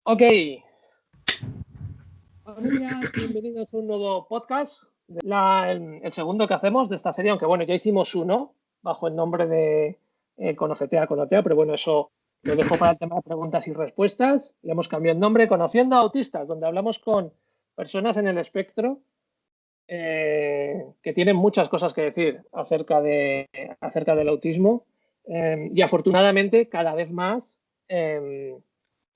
Ok. Buenos días, bienvenidos a un nuevo podcast. El segundo que hacemos de esta serie, aunque bueno, ya hicimos uno bajo el nombre de Conocetea, pero bueno, eso lo dejo para el tema de preguntas y respuestas. Le hemos cambiado el nombre, Conociendo a Autistas, donde hablamos con personas en el espectro que tienen muchas cosas que decir acerca del autismo y afortunadamente cada vez más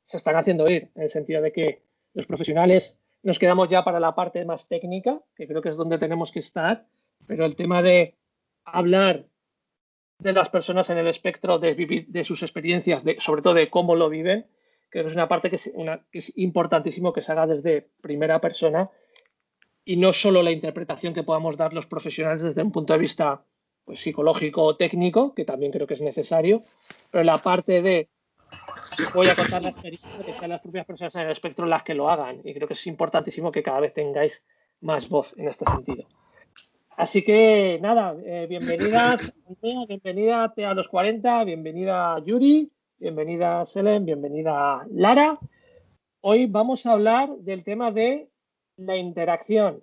se están haciendo oír, en el sentido de que los profesionales nos quedamos ya para la parte más técnica, que creo que es donde tenemos que estar, pero el tema de hablar de las personas en el espectro, de vivir de sus experiencias, sobre todo de cómo lo viven, creo que es una parte que es importantísimo que se haga desde primera persona y no solo la interpretación que podamos dar los profesionales desde un punto de vista pues, psicológico o técnico, que también creo que es necesario, pero la parte de voy a contar la experiencia que sean las propias personas en el espectro las que lo hagan. Y creo que es importantísimo que cada vez tengáis más voz en este sentido. Así que nada, bienvenidas, bienvenida a los 40, bienvenida Yuri, bienvenida Selen, bienvenida Lara. Hoy vamos a hablar del tema de la interacción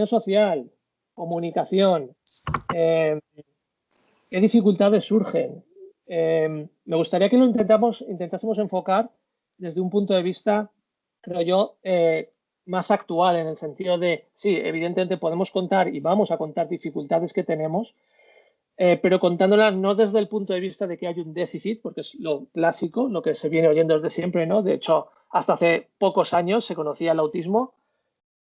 social, comunicación, qué dificultades surgen. Me gustaría que lo intentásemos enfocar desde un punto de vista, creo yo, más actual, en el sentido de, sí, evidentemente podemos contar y vamos a contar dificultades que tenemos, pero contándolas no desde el punto de vista de que hay un déficit, porque es lo clásico, lo que se viene oyendo desde siempre, ¿no? De hecho, hasta hace pocos años se conocía el autismo,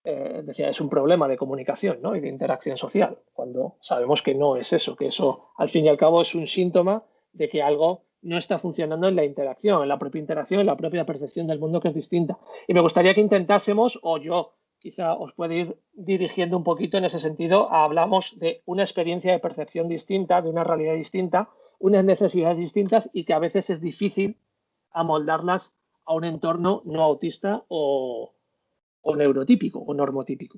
decía, es un problema de comunicación, ¿no? Y de interacción social, cuando sabemos que no es eso, que eso al fin y al cabo es un síntoma de que algo no está funcionando en la interacción, en la propia interacción, en la propia percepción del mundo que es distinta. Y me gustaría que intentásemos, o yo quizá os pueda ir dirigiendo un poquito en ese sentido, hablamos de una experiencia de percepción distinta, de una realidad distinta, unas necesidades distintas y que a veces es difícil amoldarlas a un entorno no autista o neurotípico o normotípico.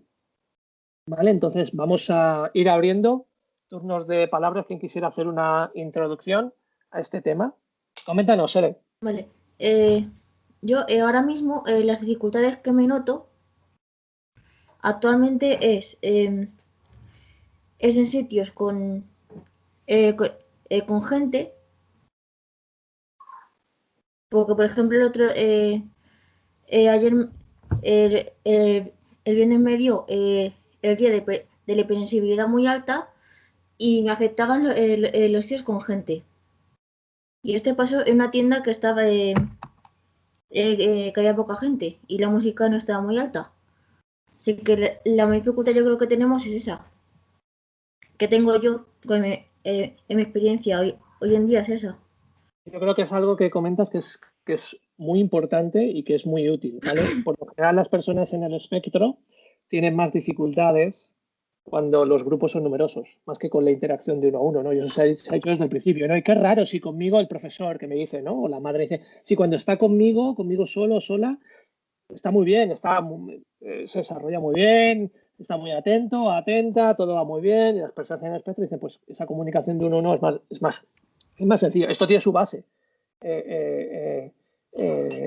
¿Vale? Entonces vamos a ir abriendo turnos de palabras. Quien quisiera hacer una introducción a este tema. Coméntanos, Sere. Vale. Yo ahora mismo las dificultades que me noto actualmente es en sitios con gente, porque por ejemplo ayer el viernes me dio el día de la hipersensibilidad muy alta y me afectaban los tíos con gente. Y este pasó en una tienda que estaba que había poca gente y la música no estaba muy alta. Así que la mayor dificultad yo creo que tenemos es esa, que tengo yo en mi experiencia hoy en día es esa. Yo creo que es algo que comentas que es muy importante y que es muy útil, ¿vale? Por lo general, las personas en el espectro tienen más dificultades cuando los grupos son numerosos, más que con la interacción de uno a uno, ¿no? Y eso se ha dicho desde el principio, ¿no? Y qué raro si conmigo el profesor que me dice, ¿no? O la madre dice, si cuando está conmigo solo o sola, está muy bien, se desarrolla muy bien, está muy atenta, todo va muy bien, y las personas en el espectro dicen, pues esa comunicación de uno a uno es más sencilla. Esto tiene su base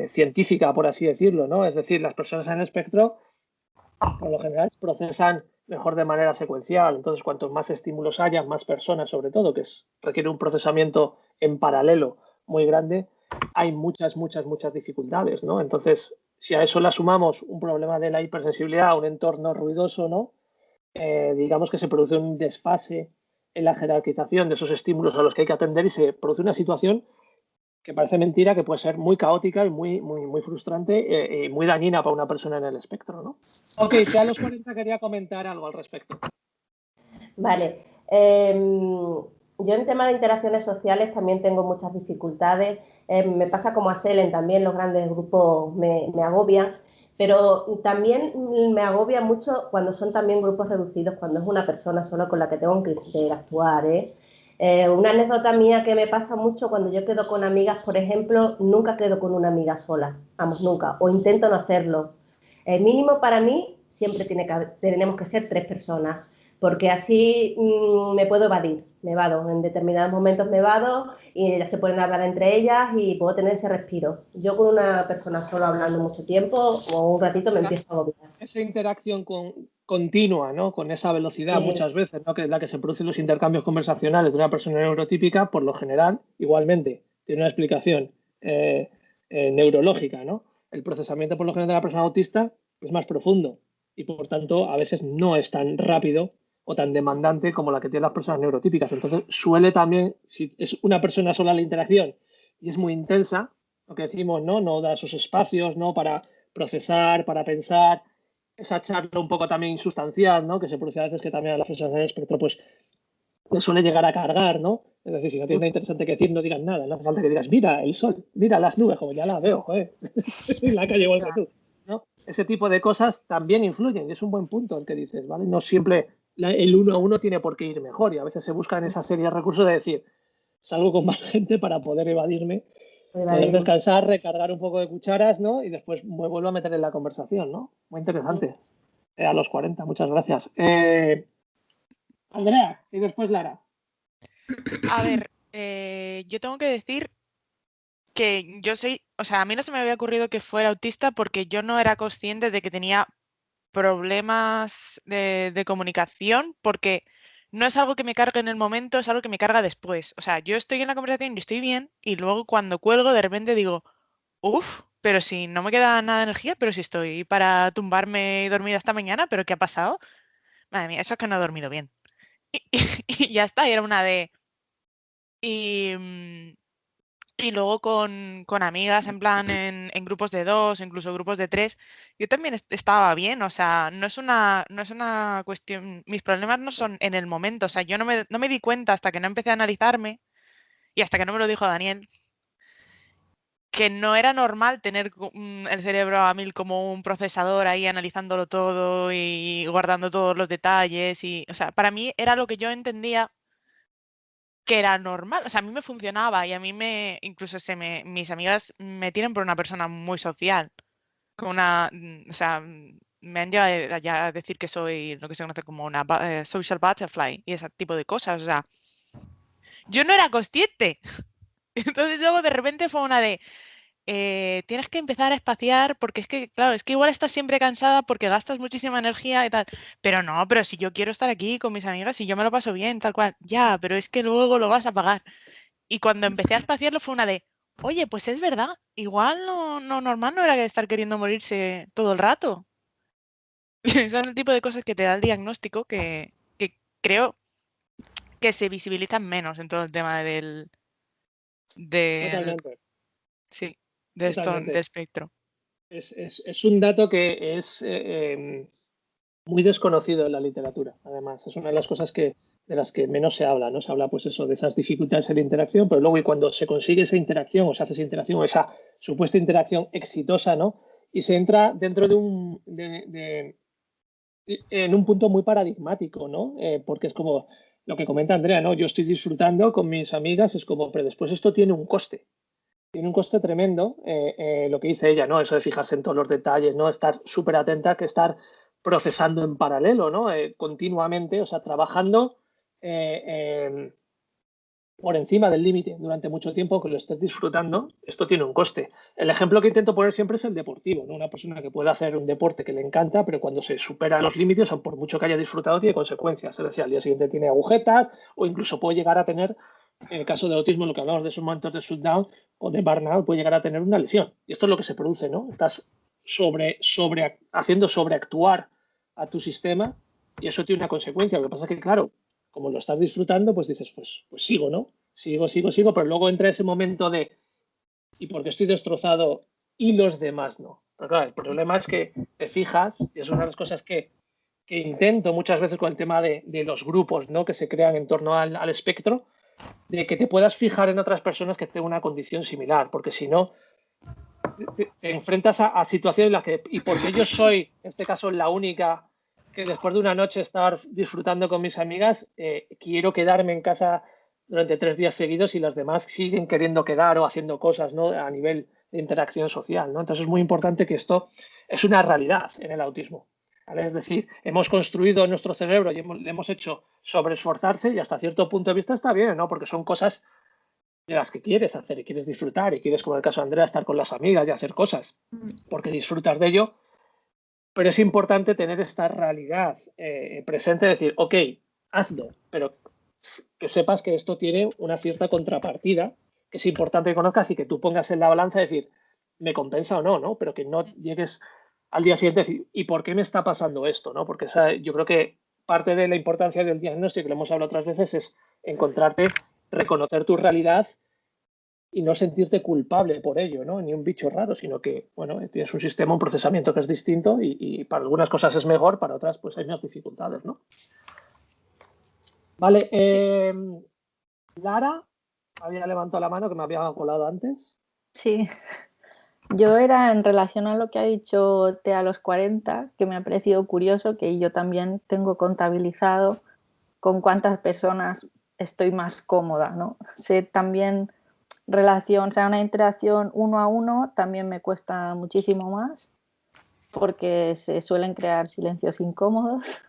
científica, por así decirlo, ¿no? Es decir, las personas en el espectro, por lo general, procesan mejor de manera secuencial. Entonces, cuantos más estímulos haya, más personas, sobre todo, requiere un procesamiento en paralelo muy grande, hay muchas dificultades, ¿no? Entonces, si a eso le sumamos un problema de la hipersensibilidad a un entorno ruidoso, ¿no? Digamos que se produce un desfase en la jerarquización de esos estímulos a los que hay que atender y se produce una situación que parece mentira, que puede ser muy caótica y muy frustrante y muy dañina para una persona en el espectro, ¿no? Ok, que a los 40 quería comentar algo al respecto. Vale. Yo en tema de interacciones sociales también tengo muchas dificultades. Me pasa como a Selen también, los grandes grupos me agobian, pero también me agobia mucho cuando son también grupos reducidos, cuando es una persona sola con la que tengo que interactuar, una anécdota mía que me pasa mucho cuando yo quedo con amigas, por ejemplo, nunca quedo con una amiga sola, vamos, nunca, o intento no hacerlo. El mínimo para mí siempre tenemos que ser 3 personas, porque así me puedo evadir. me vado. En determinados momentos me vado y ellas se pueden hablar entre ellas y puedo tener ese respiro. Yo con una persona solo hablando mucho tiempo o un ratito me empiezo a agobiar. Esa interacción continua, ¿no? Con esa velocidad muchas veces, ¿no? Que es la que se producen los intercambios conversacionales de una persona neurotípica, por lo general, igualmente, tiene una explicación neurológica, ¿no? El procesamiento, por lo general, de la persona autista es más profundo y, por tanto, a veces no es tan rápido o tan demandante como la que tienen las personas neurotípicas. Entonces, suele también, si es una persona sola la interacción y es muy intensa, lo que decimos, ¿no? No da sus espacios, ¿no? Para procesar, para pensar, esa charla un poco también insustancial, ¿no? Que se produce a veces que también a las personas en el espectro, pues, le suele llegar a cargar, ¿no? Es decir, si no tienes nada interesante que decir, no digas nada. No hace falta que digas, mira el sol, mira las nubes, como ya las veo, joder. En la calle igual que tú, ¿no? Ese tipo de cosas también influyen y es un buen punto el que dices, ¿vale? No siempre el uno a uno tiene por qué ir mejor y a veces se buscan esa serie de recursos de decir, salgo con más gente para poder evadirme, poder descansar, recargar un poco de cucharas, ¿no? Y después me vuelvo a meter en la conversación, ¿no? Muy interesante. A los 40, muchas gracias. Andrea, y después Lara. A ver, yo tengo que decir que yo soy, o sea, a mí no se me había ocurrido que fuera autista porque yo no era consciente de que tenía problemas de comunicación, porque no es algo que me cargue en el momento, es algo que me carga después. O sea, yo estoy en la conversación y estoy bien, y luego cuando cuelgo de repente digo, uff, pero si no me queda nada de energía, pero si estoy para tumbarme y dormir hasta mañana, pero ¿qué ha pasado? Madre mía, eso es que no he dormido bien. Y ya está, y era una de... Y luego con amigas, en plan, en grupos de 2, incluso grupos de 3, yo también estaba bien, o sea, no es una cuestión, mis problemas no son en el momento, o sea, yo no me di cuenta hasta que no empecé a analizarme y hasta que no me lo dijo Daniel, que no era normal tener el cerebro a 1000 como un procesador ahí analizándolo todo y guardando todos los detalles, y, o sea, para mí era lo que yo entendía que era normal, o sea, a mí me funcionaba y a mí incluso mis amigas me tienen por una persona muy social, o sea, me han llegado ya a decir que soy lo que se conoce como una social butterfly y ese tipo de cosas, o sea, yo no era consciente. Entonces luego de repente fue una de, tienes que empezar a espaciar porque es que, claro, es que igual estás siempre cansada porque gastas muchísima energía y tal. Pero no, pero si yo quiero estar aquí con mis amigas y yo me lo paso bien, tal cual. Ya, pero es que luego lo vas a pagar. Y cuando empecé a espaciarlo fue una de, oye, pues es verdad, igual no normal no era que estar queriendo morirse todo el rato. Son el tipo de cosas que te da el diagnóstico que creo que se visibilizan menos en todo el tema del Totalmente. sí, Totalmente. del espectro. Es un dato que es muy desconocido en la literatura, además. Es una de las cosas de las que menos se habla, ¿no? Se habla, pues eso, de esas dificultades en la interacción, pero luego y cuando se consigue esa interacción o se hace esa interacción o esa supuesta interacción exitosa, ¿no? Y se entra dentro en un punto muy paradigmático, ¿no? Porque es como lo que comenta Andrea, ¿no? Yo estoy disfrutando con mis amigas, es como, pero después esto tiene un coste. Tiene un coste tremendo, lo que dice ella, ¿no? Eso de fijarse en todos los detalles, ¿no? Estar súper atenta, que estar procesando en paralelo, ¿no? Continuamente, o sea, trabajando por encima del límite durante mucho tiempo, que lo estés disfrutando, esto tiene un coste. El ejemplo que intento poner siempre es el deportivo, ¿no? Una persona que puede hacer un deporte que le encanta, pero cuando se supera los límites, o por mucho que haya disfrutado, tiene consecuencias. Es decir, al día siguiente tiene agujetas o incluso puede llegar a tener, en el caso de autismo, lo que hablamos de esos momentos de shutdown o de burnout, puede llegar a tener una lesión. Y esto es lo que se produce, ¿no? Estás haciendo sobreactuar a tu sistema y eso tiene una consecuencia. Lo que pasa es que, claro, como lo estás disfrutando, pues dices, pues sigo, ¿no? Sigo, pero luego entra ese momento de, ¿y por qué estoy destrozado y los demás no? Pero claro, el problema es que te fijas, y es una de las cosas que intento muchas veces con el tema de los grupos, ¿no? Que se crean en torno al espectro, de que te puedas fijar en otras personas que tengan una condición similar, porque si no, te enfrentas a situaciones en las que, y porque yo soy, en este caso, la única que después de una noche estar disfrutando con mis amigas, quiero quedarme en casa durante 3 días seguidos y los demás siguen queriendo quedar o haciendo cosas, ¿no? A nivel de interacción social, ¿no? Entonces es muy importante que esto es una realidad en el autismo. ¿vale? Es decir, hemos construido nuestro cerebro y le hemos hecho sobreesforzarse y hasta cierto punto de vista está bien, ¿no? Porque son cosas de las que quieres hacer y quieres disfrutar y quieres, como en el caso de Andrea, estar con las amigas y hacer cosas porque disfrutas de ello. Pero es importante tener esta realidad presente, decir, ok, hazlo, pero que sepas que esto tiene una cierta contrapartida, que es importante que conozcas y que tú pongas en la balanza y decir, ¿me compensa o no? ¿No? Pero que no llegues al día siguiente y decir, ¿y por qué me está pasando esto? ¿No? Porque yo creo que parte de la importancia del diagnóstico, que lo hemos hablado otras veces, es encontrarte, reconocer tu realidad y no sentirte culpable por ello, ¿no? Ni un bicho raro, sino que, bueno, tienes un sistema, un procesamiento que es distinto y para algunas cosas es mejor, para otras pues hay más dificultades, ¿no? Vale, Lara había levantado la mano que me había colado antes. Sí, yo era en relación a lo que ha dicho Tea a los 40, que me ha parecido curioso, que yo también tengo contabilizado con cuántas personas estoy más cómoda, ¿no? Sé también relación, o sea, una interacción 1 a 1 también me cuesta muchísimo más porque se suelen crear silencios incómodos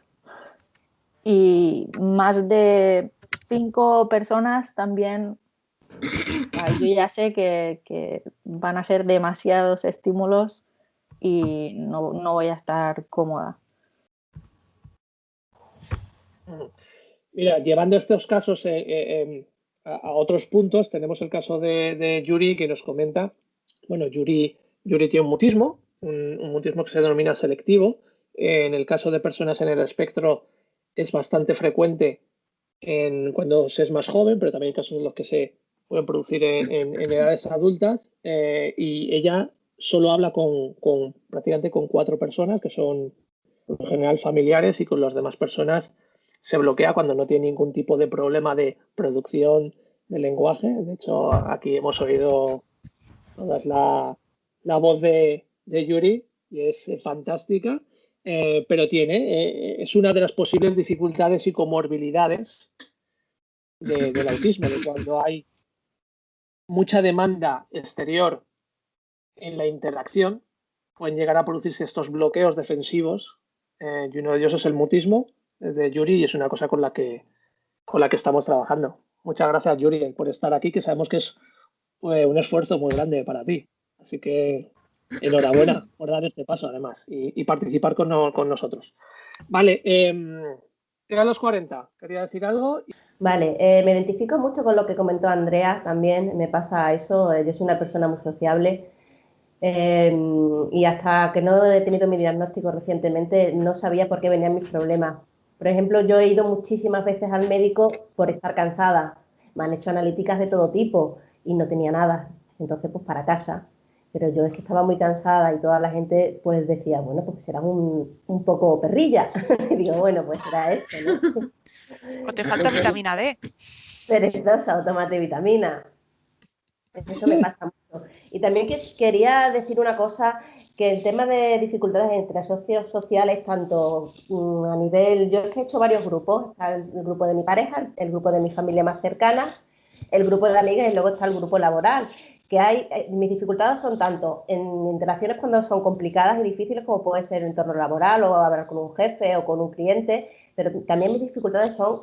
y más de 5 personas también, yo ya sé que van a ser demasiados estímulos y no voy a estar cómoda. Mira, llevando estos casos a otros puntos, tenemos el caso de Yuri que nos comenta, bueno, Yuri tiene un mutismo, un mutismo que se denomina selectivo. En el caso de personas en el espectro es bastante frecuente cuando se es más joven, pero también hay casos en los que se pueden producir en edades adultas. Y ella solo habla prácticamente con 4 personas, que son en general familiares, y con las demás personas se bloquea cuando no tiene ningún tipo de problema de producción de lenguaje. De hecho, aquí hemos oído todas la voz de Yuri y es fantástica, pero es una de las posibles dificultades y comorbilidades del autismo, de cuando hay mucha demanda exterior en la interacción, pueden llegar a producirse estos bloqueos defensivos, y uno de ellos es el mutismo de Yuri y es una cosa con la que estamos trabajando. Muchas gracias, Yuri, por estar aquí, que sabemos que es un esfuerzo muy grande para ti. Así que enhorabuena por dar este paso, además, y participar con nosotros. Vale, a los 40, ¿quería decir algo? Vale, me identifico mucho con lo que comentó Andrea también, me pasa eso, yo soy una persona muy sociable y hasta que no he tenido mi diagnóstico recientemente no sabía por qué venían mis problemas. Por ejemplo, yo he ido muchísimas veces al médico por estar cansada, me han hecho analíticas de todo tipo y no tenía nada, entonces pues para casa. Pero yo es que estaba muy cansada y toda la gente pues decía, bueno, pues será un poco perrilla. Y digo, bueno, pues será eso, ¿no? O te falta vitamina D. Perezosa o tomate vitamina. Eso me pasa mucho. Y también quería decir una cosa, que el tema de dificultades entre socios sociales, tanto a nivel, yo es que he hecho varios grupos, está el grupo de mi pareja, el grupo de mi familia más cercana, el grupo de amigas y luego está el grupo laboral, que hay, mis dificultades son tanto en interacciones cuando son complicadas y difíciles como puede ser el entorno laboral o hablar con un jefe o con un cliente, pero también mis dificultades son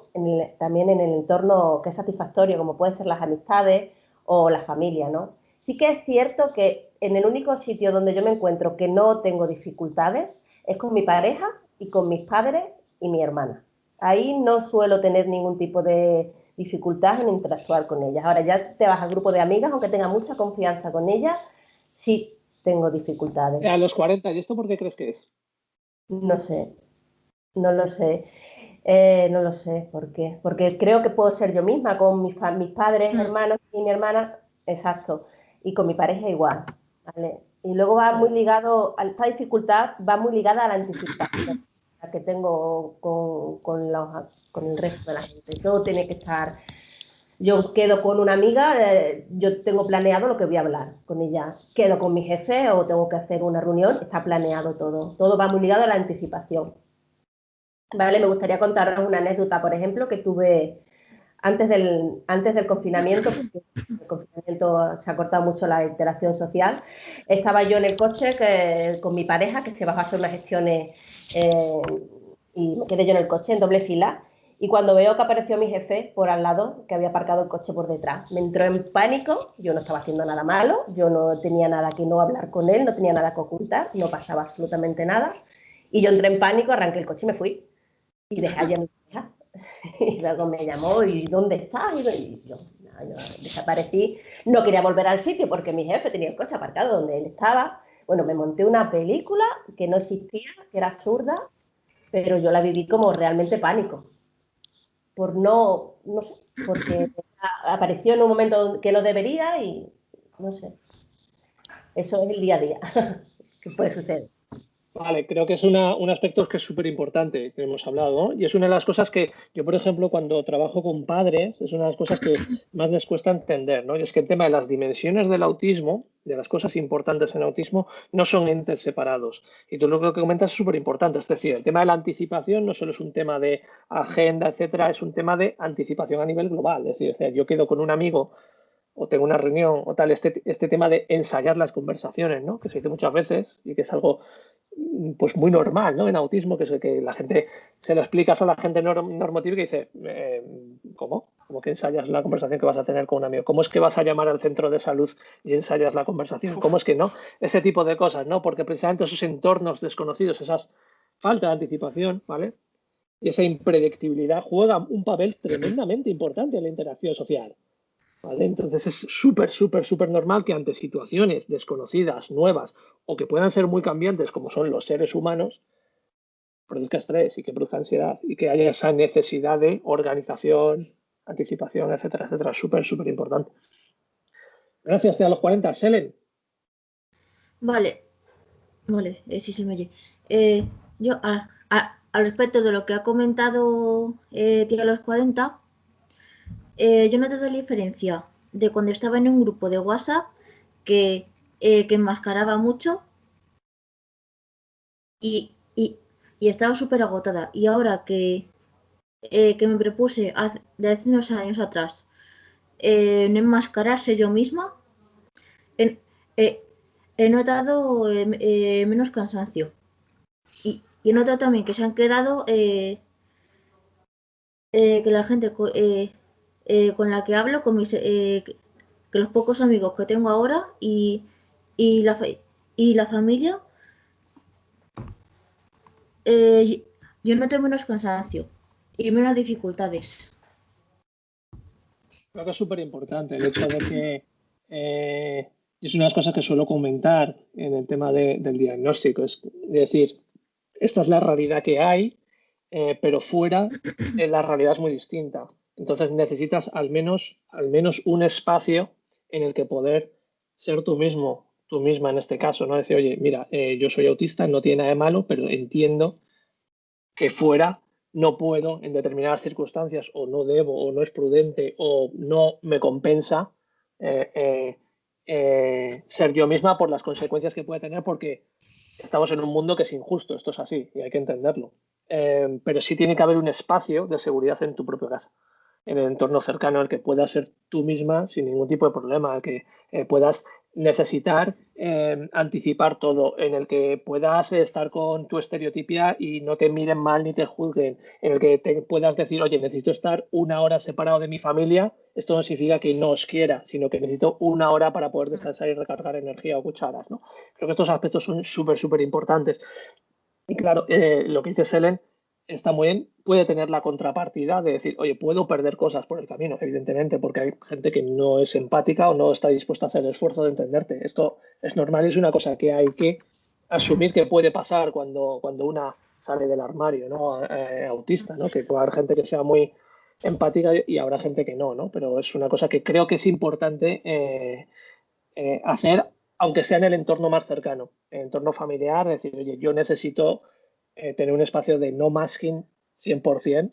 también en el entorno que es satisfactorio, como pueden ser las amistades o la familia, ¿no? Sí que es cierto que en el único sitio donde yo me encuentro que no tengo dificultades es con mi pareja y con mis padres y mi hermana. Ahí no suelo tener ningún tipo de dificultad en interactuar con ellas. Ahora ya te vas al grupo de amigas, aunque tenga mucha confianza con ellas, sí tengo dificultades. A los 40, ¿y esto por qué crees que es? No sé, no lo sé. No lo sé por qué. Porque creo que puedo ser yo misma con mis padres, hermanos y mi hermana, exacto. Y con mi pareja igual, ¿vale? Y luego va muy ligado, esta dificultad va muy ligada a la anticipación que tengo con el resto de la gente. Todo tiene que estar. Yo quedo con una amiga, yo tengo planeado lo que voy a hablar con ella. Quedo con mi jefe o tengo que hacer una reunión, está planeado todo. Todo va muy ligado a la anticipación. Vale, me gustaría contaros una anécdota, por ejemplo, que tuve antes del confinamiento, porque el confinamiento confinamiento se ha cortado mucho la interacción social. Estaba yo en el coche con mi pareja, que se bajó a hacer unas gestiones y me quedé yo en el coche en doble fila. Y cuando veo que apareció mi jefe por al lado, que había aparcado el coche por detrás, me entró en pánico. Yo no estaba haciendo nada malo, yo no tenía nada que no hablar con él, no tenía nada que ocultar, no pasaba absolutamente nada. Y yo entré en pánico, arranqué el coche y me fui. Y dejé allí a mi hija. Y luego me llamó, ¿y dónde estás? Y yo desaparecí. No quería volver al sitio porque mi jefe tenía el coche aparcado donde él estaba. Bueno, me monté una película que no existía, que era absurda, pero yo la viví como realmente pánico. Por no sé, porque apareció en un momento que no debería y no sé. Eso es el día a día que puede suceder. Vale, creo que es un aspecto que es súper importante que hemos hablado, ¿no? Y es una de las cosas que yo, por ejemplo, cuando trabajo con padres, es una de las cosas que más les cuesta entender, ¿no? Y es que el tema de las dimensiones del autismo, de las cosas importantes en autismo, no son entes separados. Y tú lo que comentas es súper importante, es decir, el tema de la anticipación no solo es un tema de agenda, etcétera, es un tema de anticipación a nivel global. Es decir, yo quedo con un amigo o tengo una reunión o tal, este tema de ensayar las conversaciones, ¿no? Que se dice muchas veces y que es algo pues muy normal, ¿no? En autismo, que es que la gente se lo explica a la gente normativa que dice, ¿cómo? ¿Cómo que ensayas la conversación que vas a tener con un amigo? ¿Cómo es que vas a llamar al centro de salud y ensayas la conversación? ¿Cómo es que no? Ese tipo de cosas, ¿no? Porque precisamente esos entornos desconocidos, esas falta de anticipación, ¿vale? Y esa impredictibilidad juega un papel tremendamente importante en la interacción social. ¿Vale? Entonces es súper normal que ante situaciones desconocidas, nuevas o que puedan ser muy cambiantes como son los seres humanos, produzca estrés y que produzca ansiedad y que haya esa necesidad de organización, anticipación, etcétera, etcétera. Súper importante. Gracias, a los 40. Selen. Vale, sí se me oye. Yo, al respecto de lo que ha comentado tía los 40, yo no te doy la diferencia de cuando estaba en un grupo de WhatsApp que enmascaraba mucho y estaba súper agotada. Y ahora que me propuse de hace unos años atrás no enmascararse yo misma, he notado menos cansancio. Y he notado también que se han quedado que la gente con la que hablo, que los pocos amigos que tengo ahora y la familia, yo noto menos cansancio y menos dificultades. Creo que es súper importante el hecho de que es una de las cosas que suelo comentar en el tema del diagnóstico. Es decir, esta es la realidad que hay, pero fuera la realidad es muy distinta. Entonces necesitas al menos un espacio en el que poder ser tú mismo, tú misma en este caso, ¿no? Decir, oye, mira, yo soy autista, no tiene nada de malo, pero entiendo que fuera no puedo en determinadas circunstancias o no debo o no es prudente o no me compensa ser yo misma por las consecuencias que puede tener porque estamos en un mundo que es injusto, esto es así y hay que entenderlo. Pero sí tiene que haber un espacio de seguridad en tu propia casa, en el entorno cercano, en el que puedas ser tú misma sin ningún tipo de problema, en el que puedas necesitar anticipar todo, en el que puedas estar con tu estereotipia y no te miren mal ni te juzguen, en el que te puedas decir, oye, necesito estar una hora separado de mi familia, esto no significa que no os quiera, sino que necesito una hora para poder descansar y recargar energía o cucharas, ¿no? Creo que estos aspectos son súper importantes. Y claro, lo que dice Selen está muy bien, puede tener la contrapartida de decir, oye, puedo perder cosas por el camino, evidentemente, porque hay gente que no es empática o no está dispuesta a hacer el esfuerzo de entenderte. Esto es normal, es una cosa que hay que asumir que puede pasar cuando una sale del armario, ¿no? Autista, ¿no? Que puede haber gente que sea muy empática y habrá gente que no, ¿no? Pero es una cosa que creo que es importante hacer, aunque sea en el entorno más cercano, en el entorno familiar, decir, oye, yo necesito tener un espacio de no masking 100%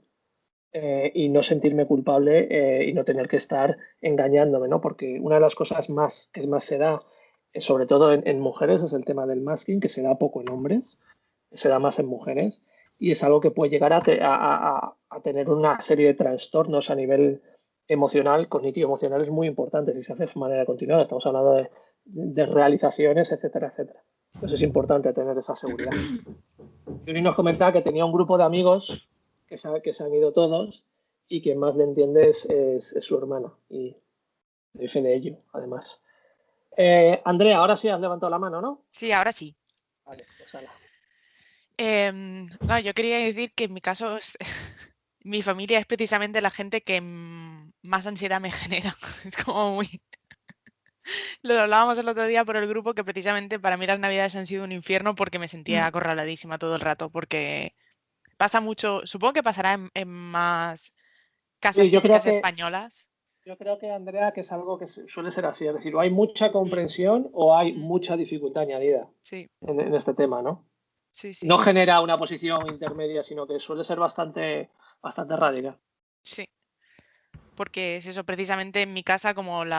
y no sentirme culpable y no tener que estar engañándome, ¿no? Porque una de las cosas más que más se da, sobre todo en mujeres, es el tema del masking, que se da poco en hombres, se da más en mujeres y es algo que puede llegar a tener una serie de trastornos a nivel emocional, cognitivo-emocional, es muy importante si se hace de manera continuada. Estamos hablando de realizaciones, etcétera, etcétera. Entonces es importante tener esa seguridad. Yuri nos comentaba que tenía un grupo de amigos que se han ido todos y quien más le entiende es su hermano. Y doy fe de ello, además. Andrea, ahora sí has levantado la mano, ¿no? Sí, ahora sí. Vale, pues ala. No, yo quería decir que en mi caso mi familia es precisamente la gente que más ansiedad me genera. Es como muy... Lo hablábamos el otro día por el grupo que precisamente para mí las navidades han sido un infierno porque me sentía acorraladísima todo el rato, porque pasa mucho, supongo que pasará en más casas Sí, yo creo típicas que españolas. Yo creo que, Andrea, que es algo que suele ser así. Es decir, o hay mucha Sí, comprensión o hay mucha dificultad añadida sí, en este tema, ¿no? sí, sí, No genera una posición intermedia, sino que suele ser bastante radical. sí. Porque es eso, precisamente en mi casa, como en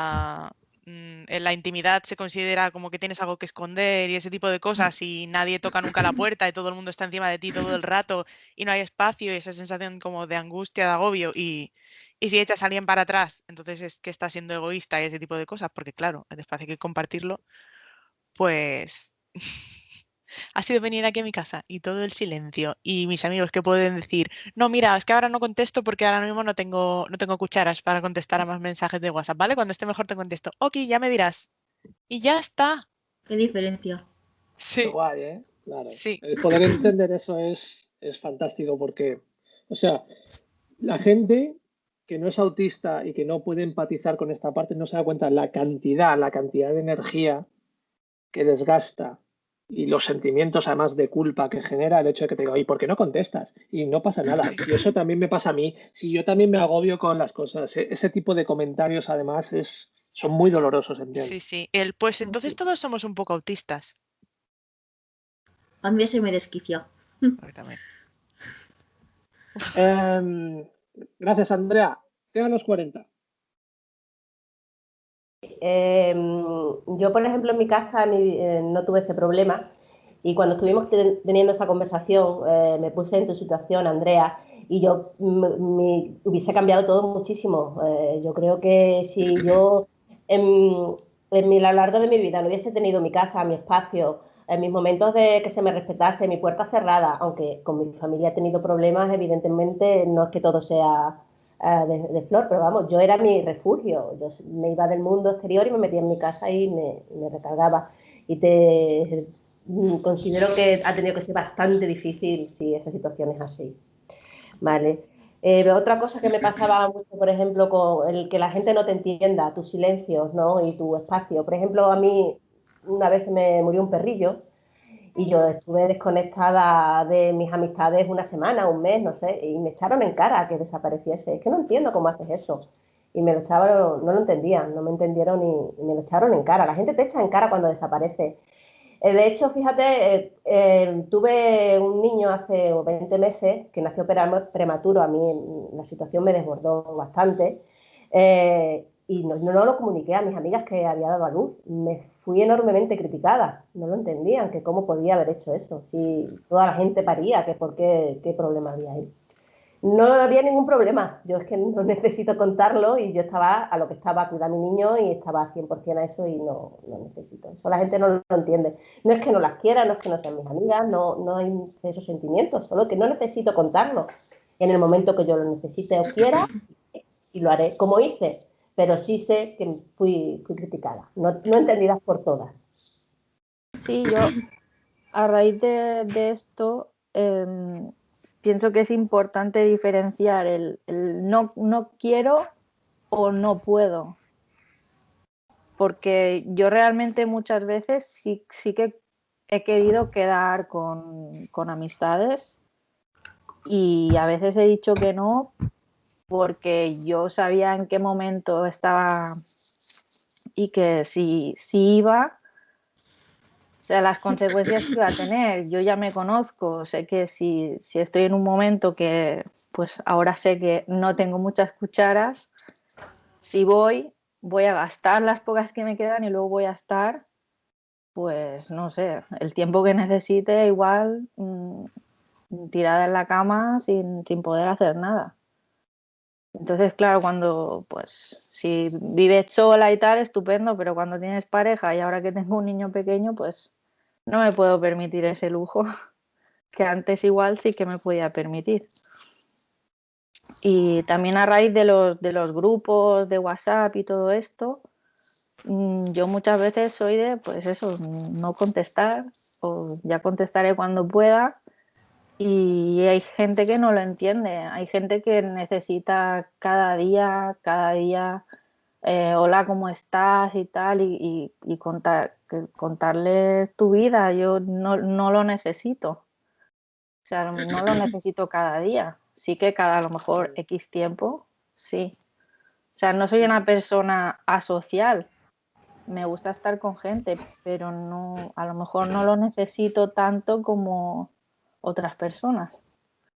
la intimidad se considera como que tienes algo que esconder y ese tipo de cosas y nadie toca nunca la puerta y todo el mundo está encima de ti todo el rato y no hay espacio y esa sensación como de angustia, de agobio y si echas a alguien para atrás, entonces es que estás siendo egoísta y ese tipo de cosas, porque claro, el espacio hay que compartirlo, pues ha sido venir aquí a mi casa y todo el silencio y mis amigos que pueden decir, no, mira, es que ahora no contesto porque ahora mismo no tengo cucharas para contestar a más mensajes de WhatsApp, ¿vale? Cuando esté mejor te contesto. Ok, ya me dirás. Y ya está. ¿Qué diferencia? Qué Sí, guay, ¿eh? Claro. sí, El poder entender eso es fantástico porque, o sea, la gente que no es autista y que no puede empatizar con esta parte no se da cuenta la cantidad de energía que desgasta y los sentimientos además de culpa que genera el hecho de que te diga, ¿y por qué no contestas? Y no pasa nada. sí, Y eso también me pasa a mí. Si yo también me agobio con las cosas, ese tipo de comentarios además son muy dolorosos, entiendo. sí, sí. Pues entonces todos somos un poco autistas. A mí se me desquició. A mí también. Gracias, Andrea. Te a los 40. Yo, por ejemplo, en mi casa no tuve ese problema y cuando estuvimos teniendo esa conversación me puse en tu situación, Andrea, y yo me hubiese cambiado todo muchísimo. Yo creo que si yo a lo largo de mi vida no hubiese tenido mi casa, mi espacio, en mis momentos de que se me respetase, mi puerta cerrada, aunque con mi familia he tenido problemas, evidentemente no es que todo sea de flor, pero vamos, yo era mi refugio. Yo me iba del mundo exterior y me metía en mi casa y me recargaba. Y considero que ha tenido que ser bastante difícil si esa situación es así. Vale. Otra cosa que me pasaba mucho, por ejemplo, con el que la gente no te entienda, tus silencios, ¿no? Y tu espacio. Por ejemplo, a mí una vez se me murió un perrillo y yo estuve desconectada de mis amistades una semana, un mes, no sé, y me echaron en cara que desapareciese. Es que no entiendo cómo haces eso. Y me lo echaron, no lo entendían, no me entendieron y me lo echaron en cara. La gente te echa en cara cuando desaparece. De hecho, fíjate, tuve un niño hace 20 meses que nació prematuro. A mí la situación me desbordó bastante. Y no lo comuniqué a mis amigas que había dado a luz. Me fui enormemente criticada. No lo entendían, que cómo podía haber hecho eso. Si toda la gente paría, que por qué problema había ahí. No había ningún problema. Yo es que no necesito contarlo y yo estaba a lo que estaba a cuidar a mi niño y estaba 100% a eso y no necesito. Eso la gente no lo entiende. No es que no las quiera, no es que no sean mis amigas, no hay esos sentimientos, solo que no necesito contarlo en el momento que yo lo necesite o quiera y lo haré como hice. Pero sí sé que fui criticada, no entendida por todas. Sí, yo a raíz de esto pienso que es importante diferenciar el no quiero o no puedo. Porque yo realmente muchas veces sí que he querido quedar con amistades y a veces he dicho que no porque yo sabía en qué momento estaba y que si iba, o sea, las consecuencias que iba a tener. Yo ya me conozco, sé que si estoy en un momento que pues ahora sé que no tengo muchas cucharas, si voy a gastar las pocas que me quedan y luego voy a estar, pues no sé, el tiempo que necesite igual tirada en la cama sin poder hacer nada. Entonces, claro, cuando, pues, si vives sola y tal, estupendo, pero cuando tienes pareja y ahora que tengo un niño pequeño, pues no me puedo permitir ese lujo que antes igual sí que me podía permitir. Y también a raíz de los grupos de WhatsApp y todo esto, yo muchas veces soy de, pues eso, no contestar, o ya contestaré cuando pueda. Y hay gente que no lo entiende, hay gente que necesita cada día, hola, ¿cómo estás? Y tal, y contarles tu vida. Yo no lo necesito. O sea, no lo necesito cada día. Sí que cada a lo mejor X tiempo, sí. O sea, no soy una persona asocial. Me gusta estar con gente, pero no, a lo mejor no lo necesito tanto como otras personas.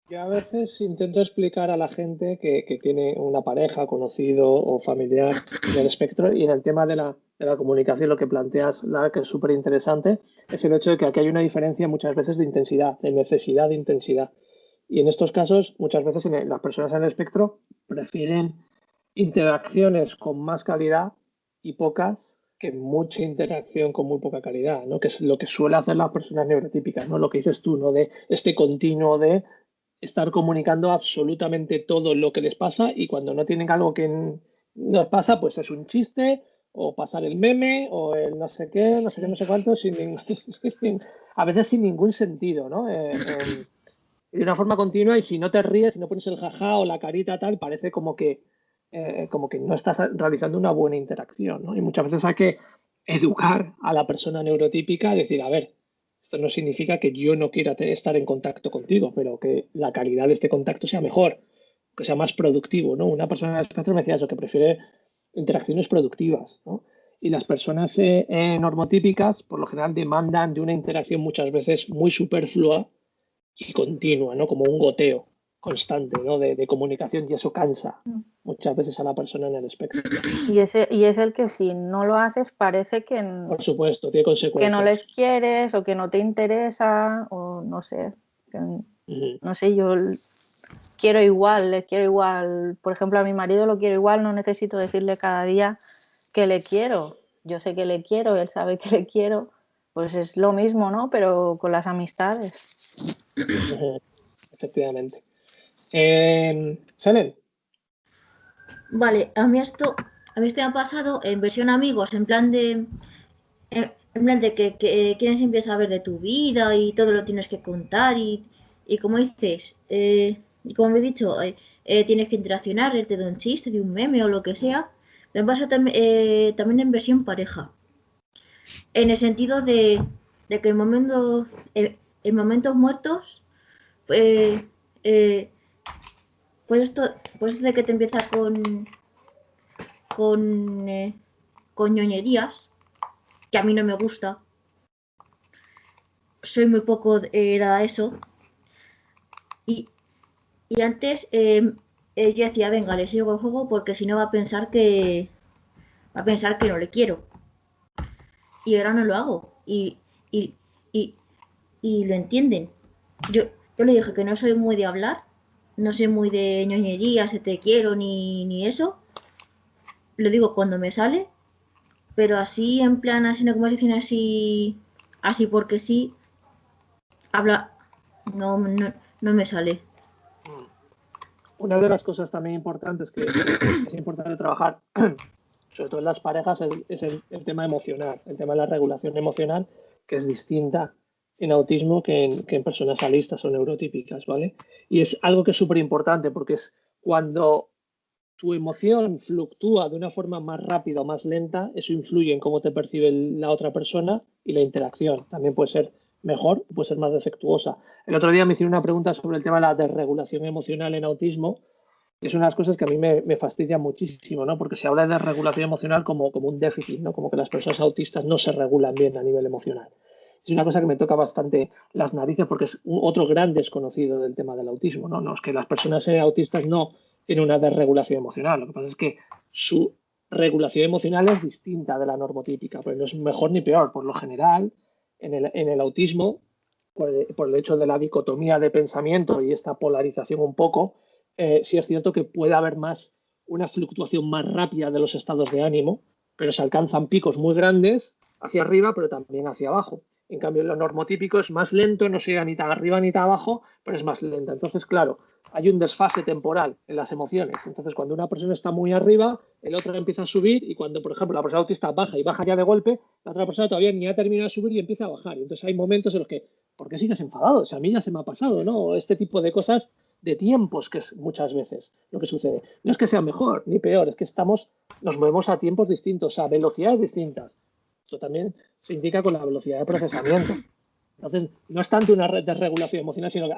Yo a veces intento explicar a la gente que tiene una pareja, conocido o familiar en el espectro y en el tema de la comunicación lo que planteas, la que es súper interesante, es el hecho de que aquí hay una diferencia muchas veces de intensidad, de necesidad de intensidad. Y en estos casos, muchas veces las personas en el espectro prefieren interacciones con más calidad y pocas que mucha interacción con muy poca calidad, ¿no? Que es lo que suele hacer las personas neurotípicas, ¿no? Lo que dices tú, ¿no? De este continuo de estar comunicando absolutamente todo lo que les pasa y cuando no tienen algo que nos pasa, pues es un chiste o pasar el meme o el no sé qué, no sé qué, no sé cuánto, a veces sin ningún sentido, ¿no? De una forma continua y si no te ríes, si no pones el jaja o la carita tal, parece como que no estás realizando una buena interacción, ¿no? Y muchas veces hay que educar a la persona neurotípica, decir, a ver, esto no significa que yo no quiera estar en contacto contigo, pero que la calidad de este contacto sea mejor, que sea más productivo, ¿no? Una persona del espectro me decía eso, que prefiere interacciones productivas, ¿no? Y las personas normotípicas, por lo general, demandan de una interacción muchas veces muy superflua y continua, ¿no? Como un goteo constante, ¿no? De comunicación y eso cansa muchas veces a la persona en el espectro. Y es el que si no lo haces parece que, Por supuesto, tiene que no consecuencias. les quieres o que no te interesa o no sé. No sé, yo quiero igual, le quiero igual. Por ejemplo, a mi marido lo quiero igual, no necesito decirle cada día que le quiero. Yo sé que le quiero, él sabe que le quiero. Pues es lo mismo, ¿no? Pero con las amistades. Efectivamente. Selen. Vale, a mí esto me ha pasado en versión amigos, en plan de que quieren siempre saber de tu vida y todo lo tienes que contar y como dices, y como he dicho, tienes que interaccionar, reírte de un chiste, de un meme o lo que sea. Me pasa también en versión pareja, en el sentido de que en momentos muertos, eh, eh, pues de que te empieza con, eh, con ñoñerías, que a mí no me gusta. Soy muy poco dada a eso. Y, y antes yo decía, venga, le sigo el juego porque si no va a pensar que no le quiero. Y ahora no lo hago. Y, y, y lo entienden. Yo le dije que no soy muy de hablar, no soy muy de ñoñerías, te quiero ni eso. Lo digo cuando me sale, pero así en plan, así una conversación así porque sí, habla, no me sale. Una de las cosas también importantes que es importante trabajar, sobre todo en las parejas, es el tema emocional, el tema de la regulación emocional, que es distinta en autismo que en personas alistas o neurotípicas, ¿vale? Y es algo que es súper importante porque es cuando tu emoción fluctúa de una forma más rápida o más lenta, eso influye en cómo te percibe la otra persona y la interacción. También puede ser mejor, puede ser más defectuosa. El otro día me hicieron una pregunta sobre el tema de la desregulación emocional en autismo. Es una de las cosas que a mí me fastidia muchísimo, ¿no? Porque se habla de regulación emocional como un déficit, ¿no? Como que las personas autistas no se regulan bien a nivel emocional. Es una cosa que me toca bastante las narices porque es otro gran desconocido del tema del autismo, ¿no? No es que las personas autistas no tienen una desregulación emocional. Lo que pasa es que su regulación emocional es distinta de la normotípica, pero no es mejor ni peor. Por lo general, en el autismo, por el hecho de la dicotomía de pensamiento y esta polarización un poco, sí es cierto que puede haber una fluctuación más rápida de los estados de ánimo, pero se alcanzan picos muy grandes hacia arriba, pero también hacia abajo. En cambio, lo normotípico es más lento, no se llega ni tan arriba ni tan abajo, pero es más lenta. Entonces, claro, hay un desfase temporal en las emociones. Entonces, cuando una persona está muy arriba, el otro empieza a subir, y cuando, por ejemplo, la persona autista baja y baja ya de golpe, la otra persona todavía ni ha terminado de subir y empieza a bajar. Entonces, hay momentos en los que, ¿por qué sigues enfadado? O sea, a mí ya se me ha pasado, ¿no? Este tipo de cosas de tiempos, que es muchas veces lo que sucede. No es que sea mejor ni peor, es que nos movemos a tiempos distintos, a velocidades distintas. Esto también se indica con la velocidad de procesamiento. Entonces, no es tanto una desregulación emocional, sino que,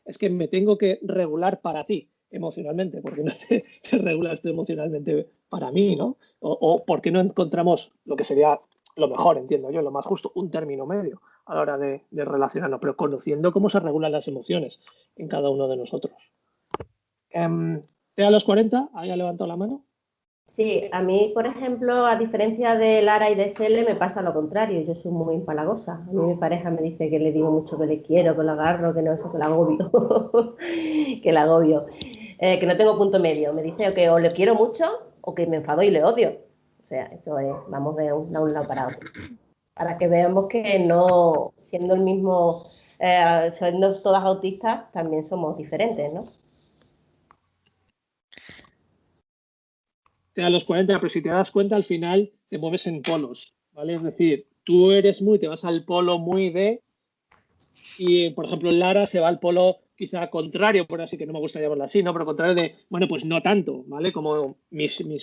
es que me tengo que regular para ti emocionalmente, porque no te regulas tú emocionalmente para mí, ¿no? O porque no encontramos lo que sería lo mejor, entiendo yo, lo más justo, un término medio a la hora de relacionarnos, pero conociendo cómo se regulan las emociones en cada uno de nosotros. ¿Te a los 40? ¿Haya levantado la mano? Sí, a mí, por ejemplo, a diferencia de Lara y de Sele, me pasa lo contrario. Yo soy muy empalagosa. A mí mi pareja me dice que le digo mucho que le quiero, que lo agarro, que no, eso, que la agobio. Que la agobio. Que no tengo punto medio. Me dice que o le quiero mucho o que me enfado y le odio. O sea, esto es, vamos de un lado para otro. Para que veamos que no, siendo el mismo, siendo todas autistas, también somos diferentes, ¿no? A los 40, pero si te das cuenta, al final te mueves en polos, ¿vale? Es decir, tú te vas al polo muy de, y por ejemplo Lara se va al polo quizá contrario, por así que no me gusta llamarlo así, ¿no? Pero contrario de, bueno, pues no tanto, ¿vale? Como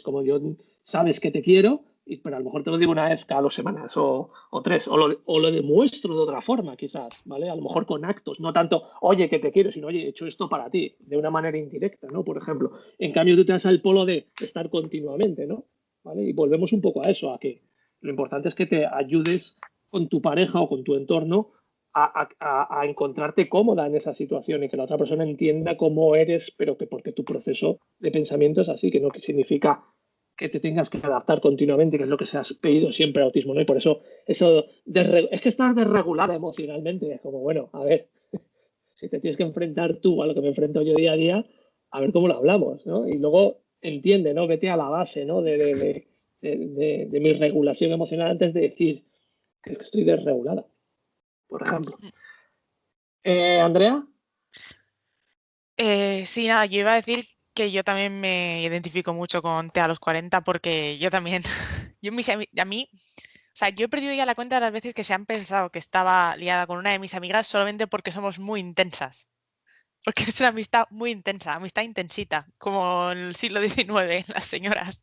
como yo sabes que te quiero, pero a lo mejor te lo digo una vez cada 2 semanas o 3, o lo demuestro de otra forma, quizás, ¿vale? A lo mejor con actos, no tanto, oye, que te quiero, sino, oye, he hecho esto para ti, de una manera indirecta, ¿no? Por ejemplo, en cambio tú te vas al polo de estar continuamente, ¿no? ¿Vale? Y volvemos un poco a eso, a que lo importante es que te ayudes con tu pareja o con tu entorno a encontrarte cómoda en esa situación y que la otra persona entienda cómo eres, pero que porque tu proceso de pensamiento es así, que no que significa que te tengas que adaptar continuamente, que es lo que se ha pedido siempre al autismo, ¿no? Y por eso es que estás desregulada emocionalmente, es como, bueno, a ver, si te tienes que enfrentar tú a lo que me enfrento yo día a día, a ver cómo lo hablamos, ¿no? Y luego entiende, ¿no? Vete a la base, ¿no? De mi regulación emocional antes de decir que es que estoy desregulada, por ejemplo. ¿Andrea? Sí, nada, yo iba a decir que yo también me identifico mucho con T a los 40 porque yo también, a mí, o sea, yo he perdido ya la cuenta de las veces que se han pensado que estaba liada con una de mis amigas solamente porque somos muy intensas. Porque es una amistad muy intensa, amistad intensita, como en el siglo XIX, las señoras.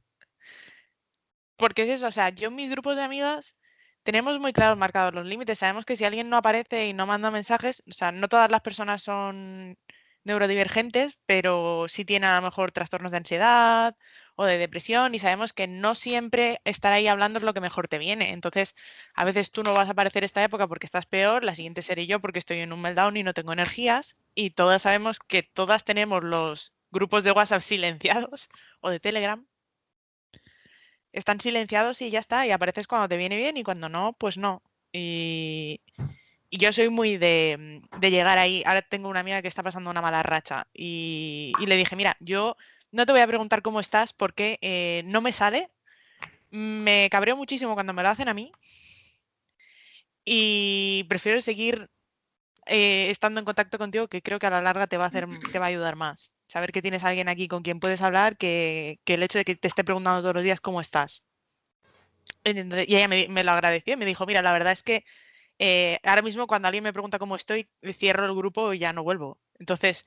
Porque es eso, o sea, yo en mis grupos de amigas tenemos muy claros marcados los límites. Sabemos que si alguien no aparece y no manda mensajes, o sea, no todas las personas son neurodivergentes, pero sí tienen a lo mejor trastornos de ansiedad o de depresión y sabemos que no siempre estar ahí hablando es lo que mejor te viene. Entonces, a veces tú no vas a aparecer esta época porque estás peor, la siguiente seré yo porque estoy en un meltdown y no tengo energías y todas sabemos que todas tenemos los grupos de WhatsApp silenciados o de Telegram están silenciados y ya está, y apareces cuando te viene bien y cuando no, pues no. Y yo soy muy de llegar ahí. Ahora tengo una amiga que está pasando una mala racha y le dije, mira, yo no te voy a preguntar cómo estás porque no me sale. Me cabreo muchísimo cuando me lo hacen a mí y prefiero seguir estando en contacto contigo, que creo que a la larga te va a ayudar más. Saber que tienes a alguien aquí con quien puedes hablar que el hecho de que te esté preguntando todos los días cómo estás. Y ella me lo agradeció y me dijo, mira, la verdad es que ahora mismo cuando alguien me pregunta cómo estoy, cierro el grupo y ya no vuelvo. Entonces,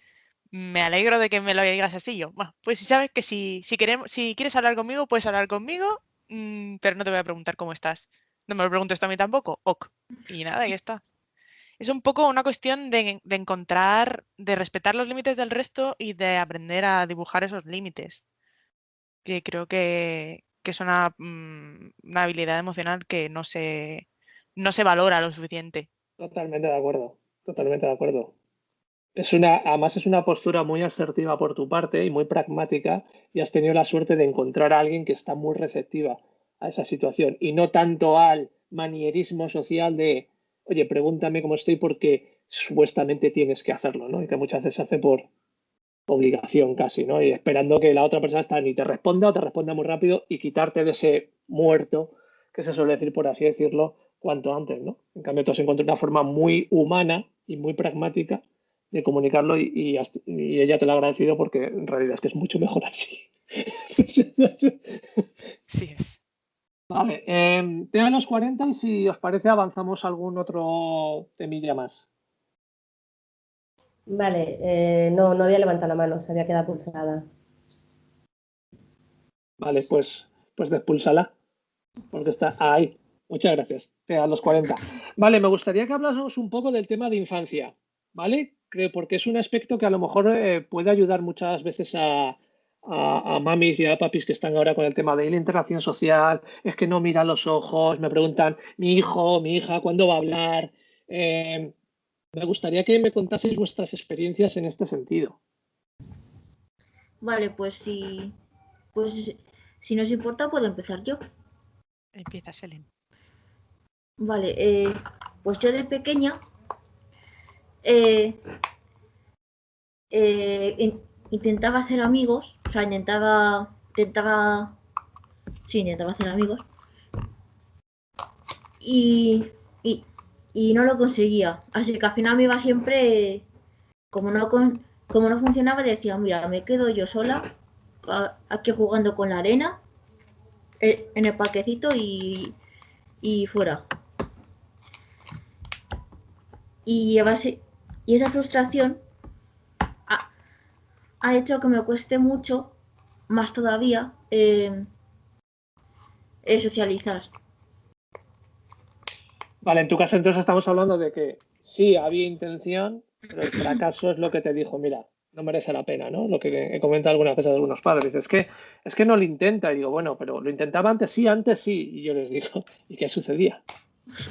me alegro de que me lo digas así yo. Bueno, pues si sabes que si quieres hablar conmigo, puedes hablar conmigo, pero no te voy a preguntar cómo estás. No me lo preguntes tú a mí tampoco. Ok. Y nada, ya está. Es un poco una cuestión de encontrar, de respetar los límites del resto y de aprender a dibujar esos límites. Que creo que es una habilidad emocional que no se valora lo suficiente. Totalmente de acuerdo, totalmente de acuerdo. Además es una postura muy asertiva por tu parte y muy pragmática y has tenido la suerte de encontrar a alguien que está muy receptiva a esa situación y no tanto al manierismo social de, oye, pregúntame cómo estoy porque supuestamente tienes que hacerlo, ¿no? Y que muchas veces se hace obligación casi, ¿no? Y esperando que la otra persona está ni te responda o te responda muy rápido y quitarte de ese muerto que se suele decir, por así decirlo, cuanto antes, ¿no? En cambio, tú has encontrado una forma muy humana y muy pragmática de comunicarlo y ella te lo ha agradecido porque en realidad es que es mucho mejor así. Sí es. Vale, tema de los 40 y si os parece avanzamos a algún otro temilla más. Vale, no había levantado la mano, se había quedado pulsada. Vale, pues despúlsala, porque está ahí. Muchas gracias. A los 40. Vale, me gustaría que hablásemos un poco del tema de infancia, ¿vale? Creo porque es un aspecto que a lo mejor puede ayudar muchas veces a mamis y a papis que están ahora con el tema de la interacción social, es que no miran los ojos, me preguntan, mi hijo, mi hija, ¿cuándo va a hablar? Eh, Me gustaría que me contaseis vuestras experiencias en este sentido. Vale, pues si no os importa, puedo empezar yo. Empieza, Selene. Vale, pues yo de pequeña eh, intentaba hacer amigos, o sea, intentaba hacer amigos y, y, y no lo conseguía. Así que al final me iba siempre, como no funcionaba, decía, mira, me quedo yo sola aquí jugando con la arena en el parquecito y fuera. Y, y esa frustración ha hecho que me cueste mucho, más todavía, socializar. Vale, en tu caso entonces estamos hablando de que sí había intención, pero el fracaso es lo que te dijo, mira, no merece la pena, ¿no? Lo que he comentado algunas veces a algunos padres, dices, es que no lo intenta, y digo, bueno, pero lo intentaba antes sí, y yo les digo, ¿y qué sucedía?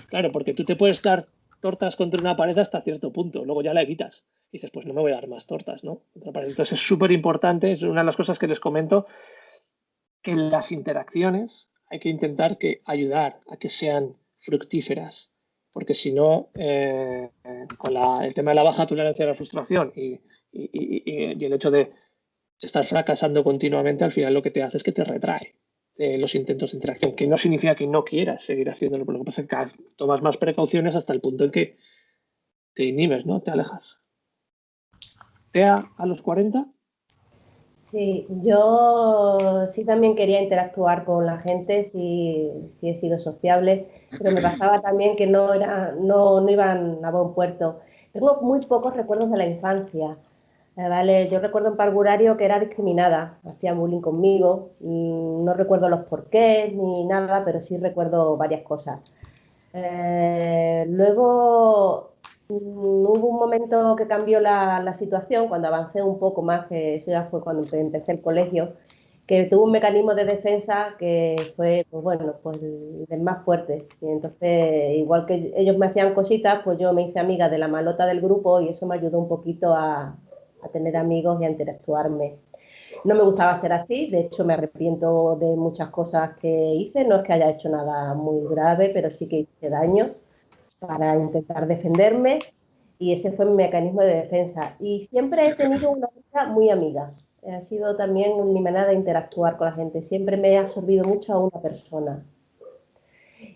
Claro, porque tú te puedes dar tortas contra una pared hasta cierto punto, luego ya la evitas. Y dices, pues no me voy a dar más tortas, ¿no? Entonces es súper importante, es una de las cosas que les comento, que en las interacciones hay que intentar ayudar a que sean fructíferas, porque si no, con el tema de la baja tolerancia a la frustración y el hecho de estar fracasando continuamente, al final lo que te hace es que te retrae los intentos de interacción, que no significa que no quieras seguir haciéndolo, pero lo que pasa es que tomas más precauciones hasta el punto en que te inhibes, ¿no? Te alejas. ¿Tea a los 40? Sí, yo sí también quería interactuar con la gente, sí he sido sociable, pero me pasaba también que no iban a buen puerto. Tengo muy pocos recuerdos de la infancia, ¿vale? Yo recuerdo en Parvulario que era discriminada, hacía bullying conmigo, no recuerdo los porqués ni nada, pero sí recuerdo varias cosas. Luego hubo un momento que cambió la situación, cuando avancé un poco más, que eso ya fue cuando empecé el colegio, que tuvo un mecanismo de defensa que fue, pues bueno, pues el más fuerte. Y entonces, igual que ellos me hacían cositas, pues yo me hice amiga de la malota del grupo y eso me ayudó un poquito a tener amigos y a interactuarme. No me gustaba ser así, de hecho me arrepiento de muchas cosas que hice, no es que haya hecho nada muy grave, pero sí que hice daño para intentar defenderme y ese fue mi mecanismo de defensa. Y siempre he tenido una vida muy amiga, ha sido también mi manera de interactuar con la gente, siempre me he absorbido mucho a una persona.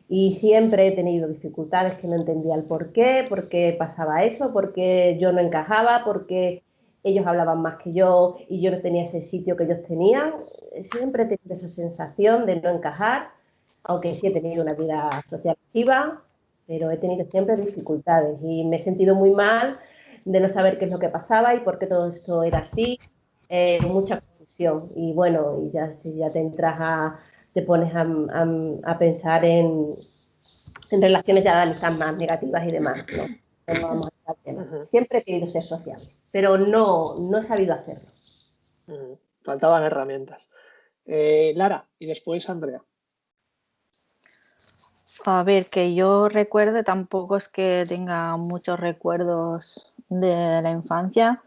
Y siempre he tenido dificultades que no entendía el por qué pasaba eso, por qué yo no encajaba, por qué ellos hablaban más que yo y yo no tenía ese sitio que ellos tenían. Siempre he tenido esa sensación de no encajar, aunque sí he tenido una vida social activa, pero he tenido siempre dificultades y me he sentido muy mal de no saber qué es lo que pasaba y por qué todo esto era así. Mucha confusión y bueno, y ya, si ya te pones a pensar en relaciones ya de amistad más negativas y demás, ¿no? No vamos a tema. Siempre he querido ser social, pero no he sabido hacerlo. Faltaban herramientas. Lara, y después Andrea. A ver, que yo recuerde, tampoco es que tenga muchos recuerdos de la infancia,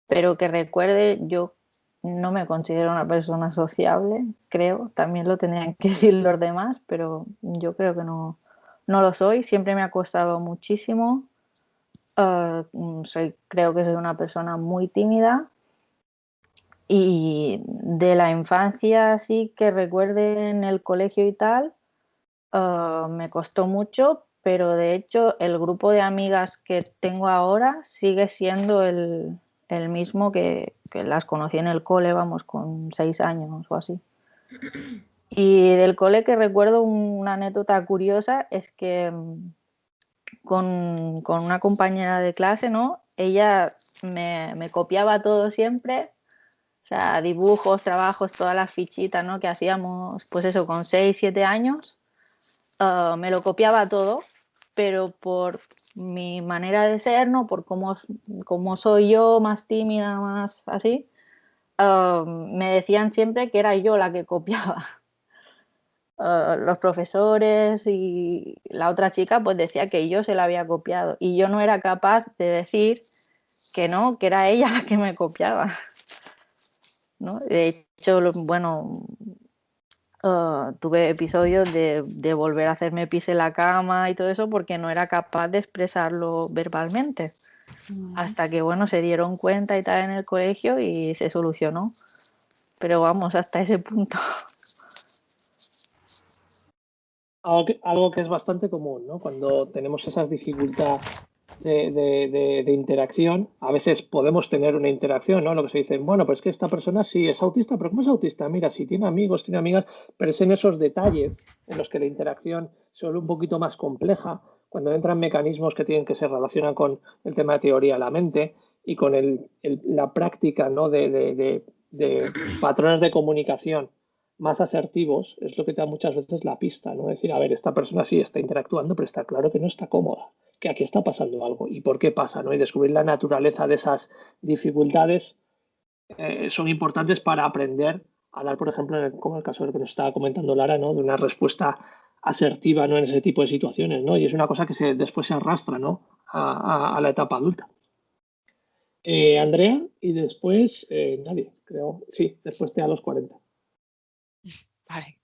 pero que recuerde, yo no me considero una persona sociable, creo, también lo tendrían que decir los demás, pero yo creo que no lo soy, siempre me ha costado muchísimo, creo que soy una persona muy tímida Y de la infancia, sí que recuerde en el colegio y tal, me costó mucho, pero de hecho el grupo de amigas que tengo ahora sigue siendo el mismo que las conocí en el cole, vamos, con 6 años o así. Y del cole que recuerdo una anécdota curiosa es que con una compañera de clase, ¿no? Ella me copiaba todo siempre, o sea, dibujos, trabajos, todas las fichitas, ¿no? Que hacíamos, pues eso, con 6, 7 años, me lo copiaba todo, pero por mi manera de ser, ¿no? Por cómo soy yo, más tímida, más así, me decían siempre que era yo la que copiaba. Los profesores y la otra chica pues decía que yo se la había copiado y yo no era capaz de decir que no, que era ella la que me copiaba, ¿no? De hecho, bueno, tuve episodios de volver a hacerme pis en la cama y todo eso porque no era capaz de expresarlo verbalmente. Hasta que, bueno, se dieron cuenta y tal en el colegio y se solucionó. Pero vamos, hasta ese punto. Algo que es bastante común, ¿no? Cuando tenemos esas dificultades de interacción, a veces podemos tener una interacción, ¿no? Lo que se dice, bueno, pues que esta persona sí es autista, pero ¿cómo es autista? Mira, si tiene amigos, tiene amigas, pero es en esos detalles en los que la interacción se vuelve un poquito más compleja, cuando entran mecanismos que tienen que se relacionan con el tema de teoría de la mente y con la práctica, ¿no? de patrones de comunicación más asertivos, es lo que te da muchas veces la pista, ¿no? Decir, a ver, esta persona sí está interactuando, pero está claro que no está cómoda, que aquí está pasando algo y por qué pasa, ¿no? Y descubrir la naturaleza de esas dificultades son importantes para aprender a dar, por ejemplo, como el caso del que nos estaba comentando Lara, ¿no? De una respuesta asertiva, ¿no? En ese tipo de situaciones, ¿no? Y es una cosa que después se arrastra, ¿no? A la etapa adulta. Andrea, y después nadie, creo. Sí, después te a los 40. Vale.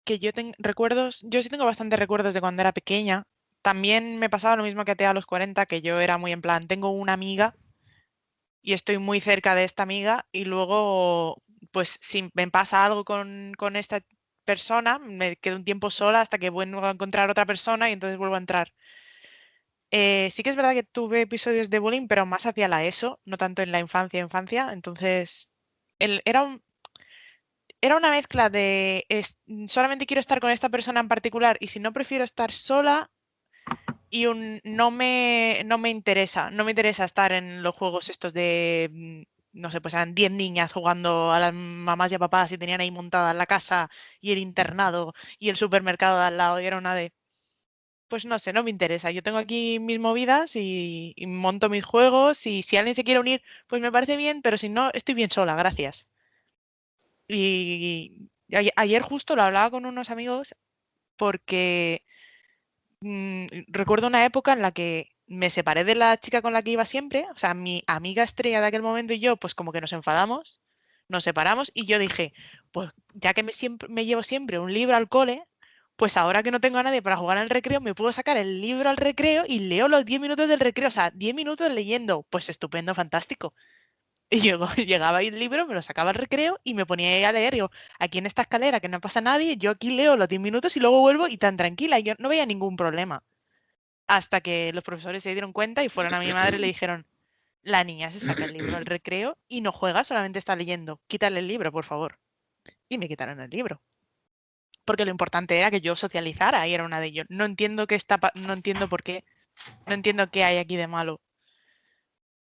Que yo tengo recuerdos, yo sí tengo bastantes recuerdos de cuando era pequeña. También me pasaba lo mismo que a ti a los 40, que yo era muy en plan, tengo una amiga y estoy muy cerca de esta amiga y luego, pues si me pasa algo con esta persona, me quedo un tiempo sola hasta que vuelvo a encontrar otra persona y entonces vuelvo a entrar. Sí que es verdad que tuve episodios de bullying, pero más hacia la ESO, no tanto en la infancia. Entonces, era una mezcla de solamente quiero estar con esta persona en particular y si no prefiero estar sola y no me interesa, no me interesa estar en los juegos estos de, no sé, pues eran 10 niñas jugando a las mamás y a papás y tenían ahí montada la casa y el internado y el supermercado de al lado y era una de, pues no sé, no me interesa, yo tengo aquí mis movidas y monto mis juegos y si alguien se quiere unir, pues me parece bien, pero si no, estoy bien sola, gracias. Y ayer justo lo hablaba con unos amigos porque recuerdo una época en la que me separé de la chica con la que iba siempre, o sea, mi amiga estrella de aquel momento y yo, pues como que nos enfadamos, nos separamos y yo dije, pues ya que me llevo siempre un libro al cole, pues ahora que no tengo a nadie para jugar al recreo, me puedo sacar el libro al recreo y leo los 10 minutos del recreo, o sea, 10 minutos leyendo, pues estupendo, fantástico. Y yo llegaba ahí el libro, me lo sacaba al recreo y me ponía ahí a leer. Digo, aquí en esta escalera que no pasa nadie, yo aquí leo los 10 minutos y luego vuelvo y tan tranquila. Y yo no veía ningún problema. Hasta que los profesores se dieron cuenta y fueron a mi madre y le dijeron, la niña se saca el libro al recreo y no juega, solamente está leyendo. Quítale el libro, por favor. Y me quitaron el libro. Porque lo importante era que yo socializara y era una de ellos. No entiendo no entiendo por qué, no entiendo qué hay aquí de malo.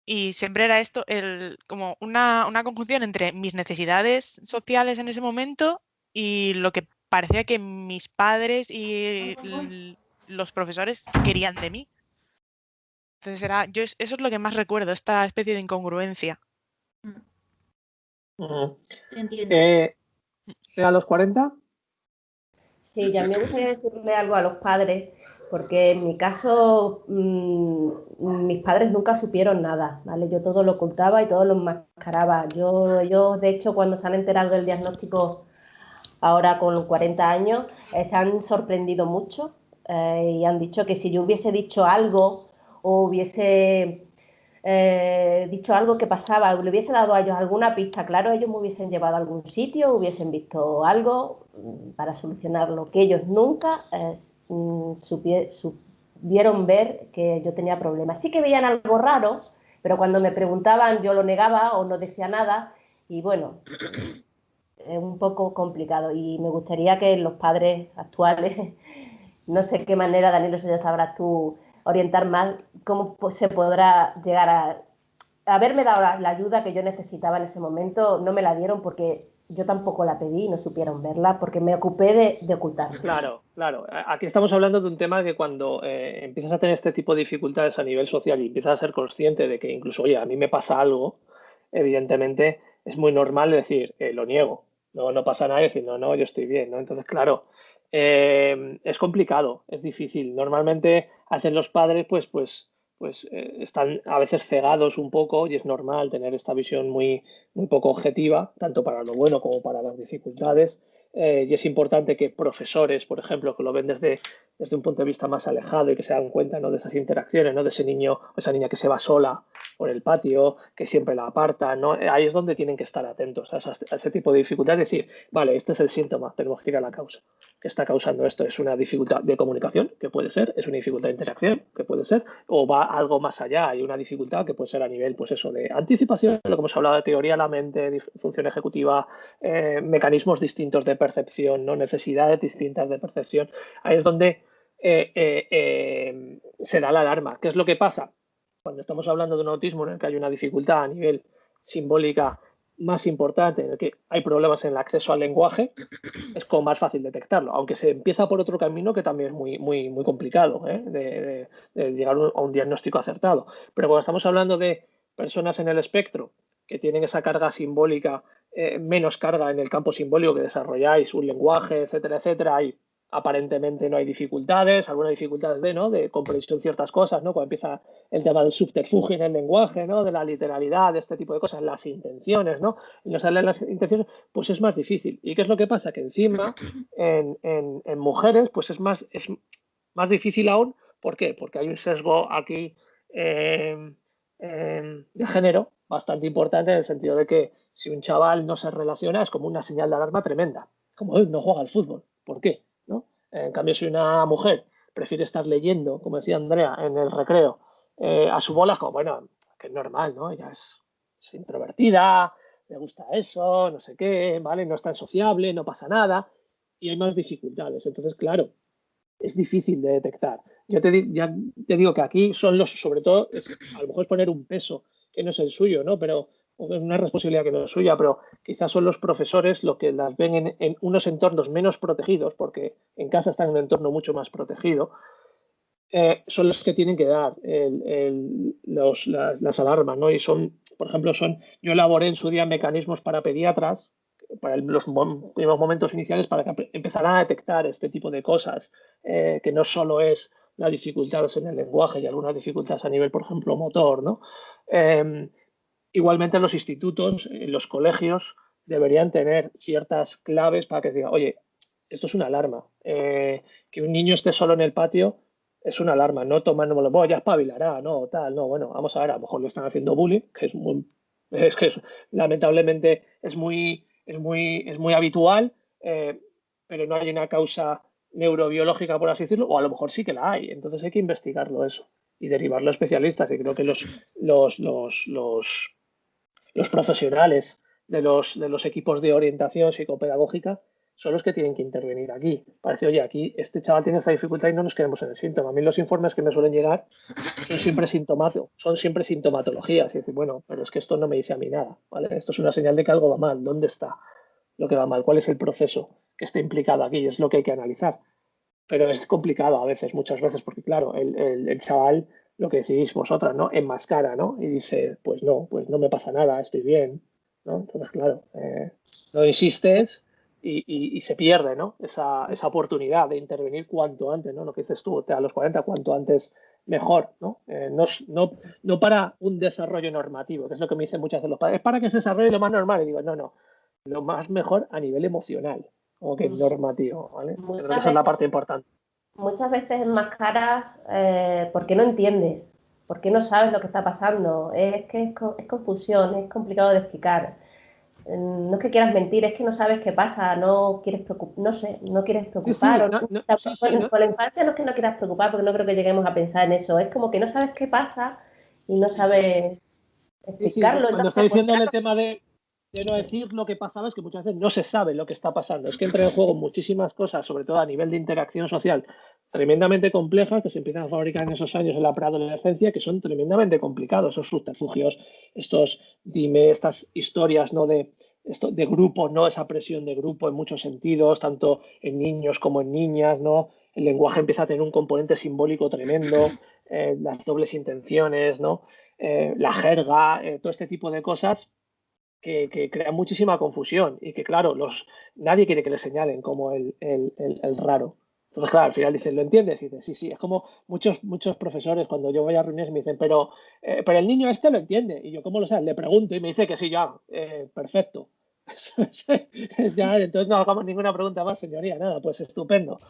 Y siempre era esto, como una conjunción entre mis necesidades sociales en ese momento y lo que parecía que mis padres y los profesores querían de mí. Entonces eso es lo que más recuerdo, esta especie de incongruencia. Te entiendo. ¿A los 40? Sí, ya me gustaría decirle algo a los padres, porque en mi caso mis padres nunca supieron nada, ¿vale? Yo todo lo ocultaba y todo lo enmascaraba. Ellos, de hecho, cuando se han enterado del diagnóstico ahora con 40 años, se han sorprendido mucho y han dicho que si yo hubiese dicho algo o hubiese dicho algo que pasaba, le hubiese dado a ellos alguna pista, claro, ellos me hubiesen llevado a algún sitio, hubiesen visto algo para solucionar lo que ellos nunca supieron ver que yo tenía problemas. Sí que veían algo raro, pero cuando me preguntaban yo lo negaba o no decía nada y bueno, es un poco complicado y me gustaría que los padres actuales, no sé qué manera, Daniel, eso ya sabrás tú, orientar más cómo se podrá llegar a haberme dado la ayuda que yo necesitaba en ese momento. No me la dieron porque yo tampoco la pedí y no supieron verla porque me ocupé de ocultarla. Claro, claro. Aquí estamos hablando de un tema que cuando empiezas a tener este tipo de dificultades a nivel social y empiezas a ser consciente de que incluso, oye, a mí me pasa algo, evidentemente es muy normal decir, lo niego, no pasa nada y decir, no, yo estoy bien, ¿no? Entonces, claro, es complicado, es difícil. Normalmente hacen los padres, pues están a veces cegados un poco y es normal tener esta visión muy poco objetiva, tanto para lo bueno como para las dificultades. Y es importante que profesores, por ejemplo, que lo ven desde un punto de vista más alejado y que se dan cuenta, ¿no?, de esas interacciones, ¿no?, de ese niño o esa niña que se va sola por el patio, que siempre la aparta, ¿no? Ahí es donde tienen que estar atentos a ese tipo de dificultades. Es decir, vale, este es el síntoma, tenemos que ir a la causa. ¿Qué está causando esto? ¿Es una dificultad de comunicación, que puede ser? ¿Es una dificultad de interacción, que puede ser? ¿O va algo más allá? Hay una dificultad que puede ser a nivel, pues eso, de anticipación, lo que hemos hablado de teoría de la mente, función ejecutiva, mecanismos distintos de percepción, ¿no?, necesidades distintas de percepción. Ahí es donde se da la alarma. ¿Qué es lo que pasa? Cuando estamos hablando de un autismo en el que hay una dificultad a nivel simbólica más importante, en el que hay problemas en el acceso al lenguaje, es como más fácil detectarlo, aunque se empieza por otro camino que también es muy complicado, de llegar a un diagnóstico acertado. Pero cuando estamos hablando de personas en el espectro que tienen esa carga simbólica, menos carga en el campo simbólico, que desarrolláis un lenguaje, etcétera, etcétera, aparentemente no hay dificultades, algunas dificultades de comprensión de ciertas cosas, ¿no? Cuando empieza el tema del subterfugio en el lenguaje, ¿no?, de la literalidad, de este tipo de cosas, las intenciones, ¿no? Y no salen las intenciones, pues es más difícil. ¿Y qué es lo que pasa? Que encima en mujeres pues es más difícil aún. ¿Por qué? Porque hay un sesgo aquí de género bastante importante, en el sentido de que si un chaval no se relaciona es como una señal de alarma tremenda, como no juega al fútbol. ¿Por qué? ¿No? En cambio, si una mujer prefiere estar leyendo, como decía Andrea, en el recreo, a su bola, como, bueno, que es normal, ¿no? Ella es introvertida, le gusta eso, no sé qué, ¿vale? No es tan sociable, no pasa nada y hay más dificultades. Entonces, claro, es difícil de detectar. Ya te digo que aquí son sobre todo, a lo mejor es poner un peso que no es el suyo, ¿no? Pero una responsabilidad que no es suya, pero quizás son los profesores los que las ven en unos entornos menos protegidos, porque en casa están en un entorno mucho más protegido. Son los que tienen que dar las alarmas, ¿no? Y son, por ejemplo, yo elaboré en su día mecanismos para pediatras, para los primeros momentos iniciales, para que empezaran a detectar este tipo de cosas, que no solo es las dificultades en el lenguaje y algunas dificultades a nivel, por ejemplo, motor, ¿no? Igualmente en los institutos, en los colegios, deberían tener ciertas claves para que diga, oye, esto es una alarma. Que un niño esté solo en el patio es una alarma, no tomándolo, bueno, ya espabilará, no, tal, no, bueno, vamos a ver, a lo mejor le están haciendo bullying, que lamentablemente es muy habitual, pero no hay una causa neurobiológica, por así decirlo, o a lo mejor sí que la hay, entonces hay que investigarlo eso y derivarlo a especialistas, y creo que los profesionales de los equipos de orientación psicopedagógica son los que tienen que intervenir aquí. Parece, oye, aquí este chaval tiene esta dificultad y no nos quedemos en el síntoma. A mí los informes que me suelen llegar son siempre sintomatologías. Y decir, bueno, pero es que esto no me dice a mí nada, ¿vale? Esto es una señal de que algo va mal. ¿Dónde está lo que va mal? ¿Cuál es el proceso que está implicado aquí? Es lo que hay que analizar. Pero es complicado a veces, muchas veces, porque claro, el chaval, lo que decís vosotras, ¿no?, enmascara, ¿no? Y dice, pues no me pasa nada, estoy bien, ¿no? Entonces, claro, no insistes y se pierde, ¿no?, esa oportunidad de intervenir cuanto antes, ¿no? Lo que dices tú, a los 40, cuanto antes mejor, ¿no? No para un desarrollo normativo, que es lo que me dicen muchas de los padres, es para que se desarrolle lo más normal. Y digo, no, lo más mejor a nivel emocional, como que normativo, ¿vale? Creo que esa es la parte importante. Muchas veces enmascaras porque no entiendes. ¿Por qué no sabes lo que está pasando? Es que es confusión, es complicado de explicar. No es que quieras mentir, es que no sabes qué pasa, no quieres no sé, no quieres preocupar. Con la infancia no es que no quieras preocupar, porque no creo que lleguemos a pensar en eso. Es como que no sabes qué pasa y no sabes explicarlo. Cuando está diciendo el tema de no decir lo que pasaba, es que muchas veces no se sabe lo que está pasando. Es que entra en juego muchísimas cosas, sobre todo a nivel de interacción social, tremendamente complejas, que se empiezan a fabricar en esos años en la preadolescencia, que son tremendamente complicados, esos subterfugios, estas historias, ¿no? de grupo, ¿no? Esa presión de grupo en muchos sentidos, tanto en niños como en niñas, ¿no? El lenguaje empieza a tener un componente simbólico tremendo, las dobles intenciones, ¿no? La jerga, todo este tipo de cosas que crean muchísima confusión y que, claro, nadie quiere que le señalen como el raro. Entonces, claro, al final dicen, ¿lo entiendes? Y dices, sí, sí. Es como muchos profesores cuando yo voy a reuniones me dicen, pero el niño este lo entiende. Y yo, ¿cómo lo sabes? Le pregunto y me dice que sí, ya, perfecto. Ya, entonces no hagamos ninguna pregunta más, señoría, nada, pues estupendo.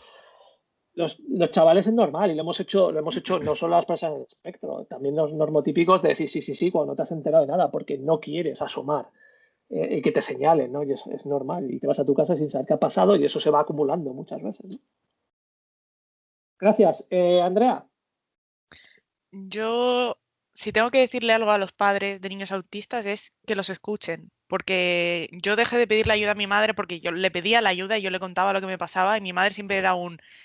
Los chavales es normal y lo hemos hecho no solo las personas del espectro, también los normotípicos de decir sí, cuando no te has enterado de nada porque no quieres asomar y que te señalen, ¿no? Y es normal. Y te vas a tu casa sin saber qué ha pasado y eso se va acumulando muchas veces, ¿no? Gracias. Andrea. Yo, si tengo que decirle algo a los padres de niños autistas es que los escuchen, porque yo dejé de pedirle ayuda a mi madre porque yo le pedía la ayuda y yo le contaba lo que me pasaba y mi madre siempre era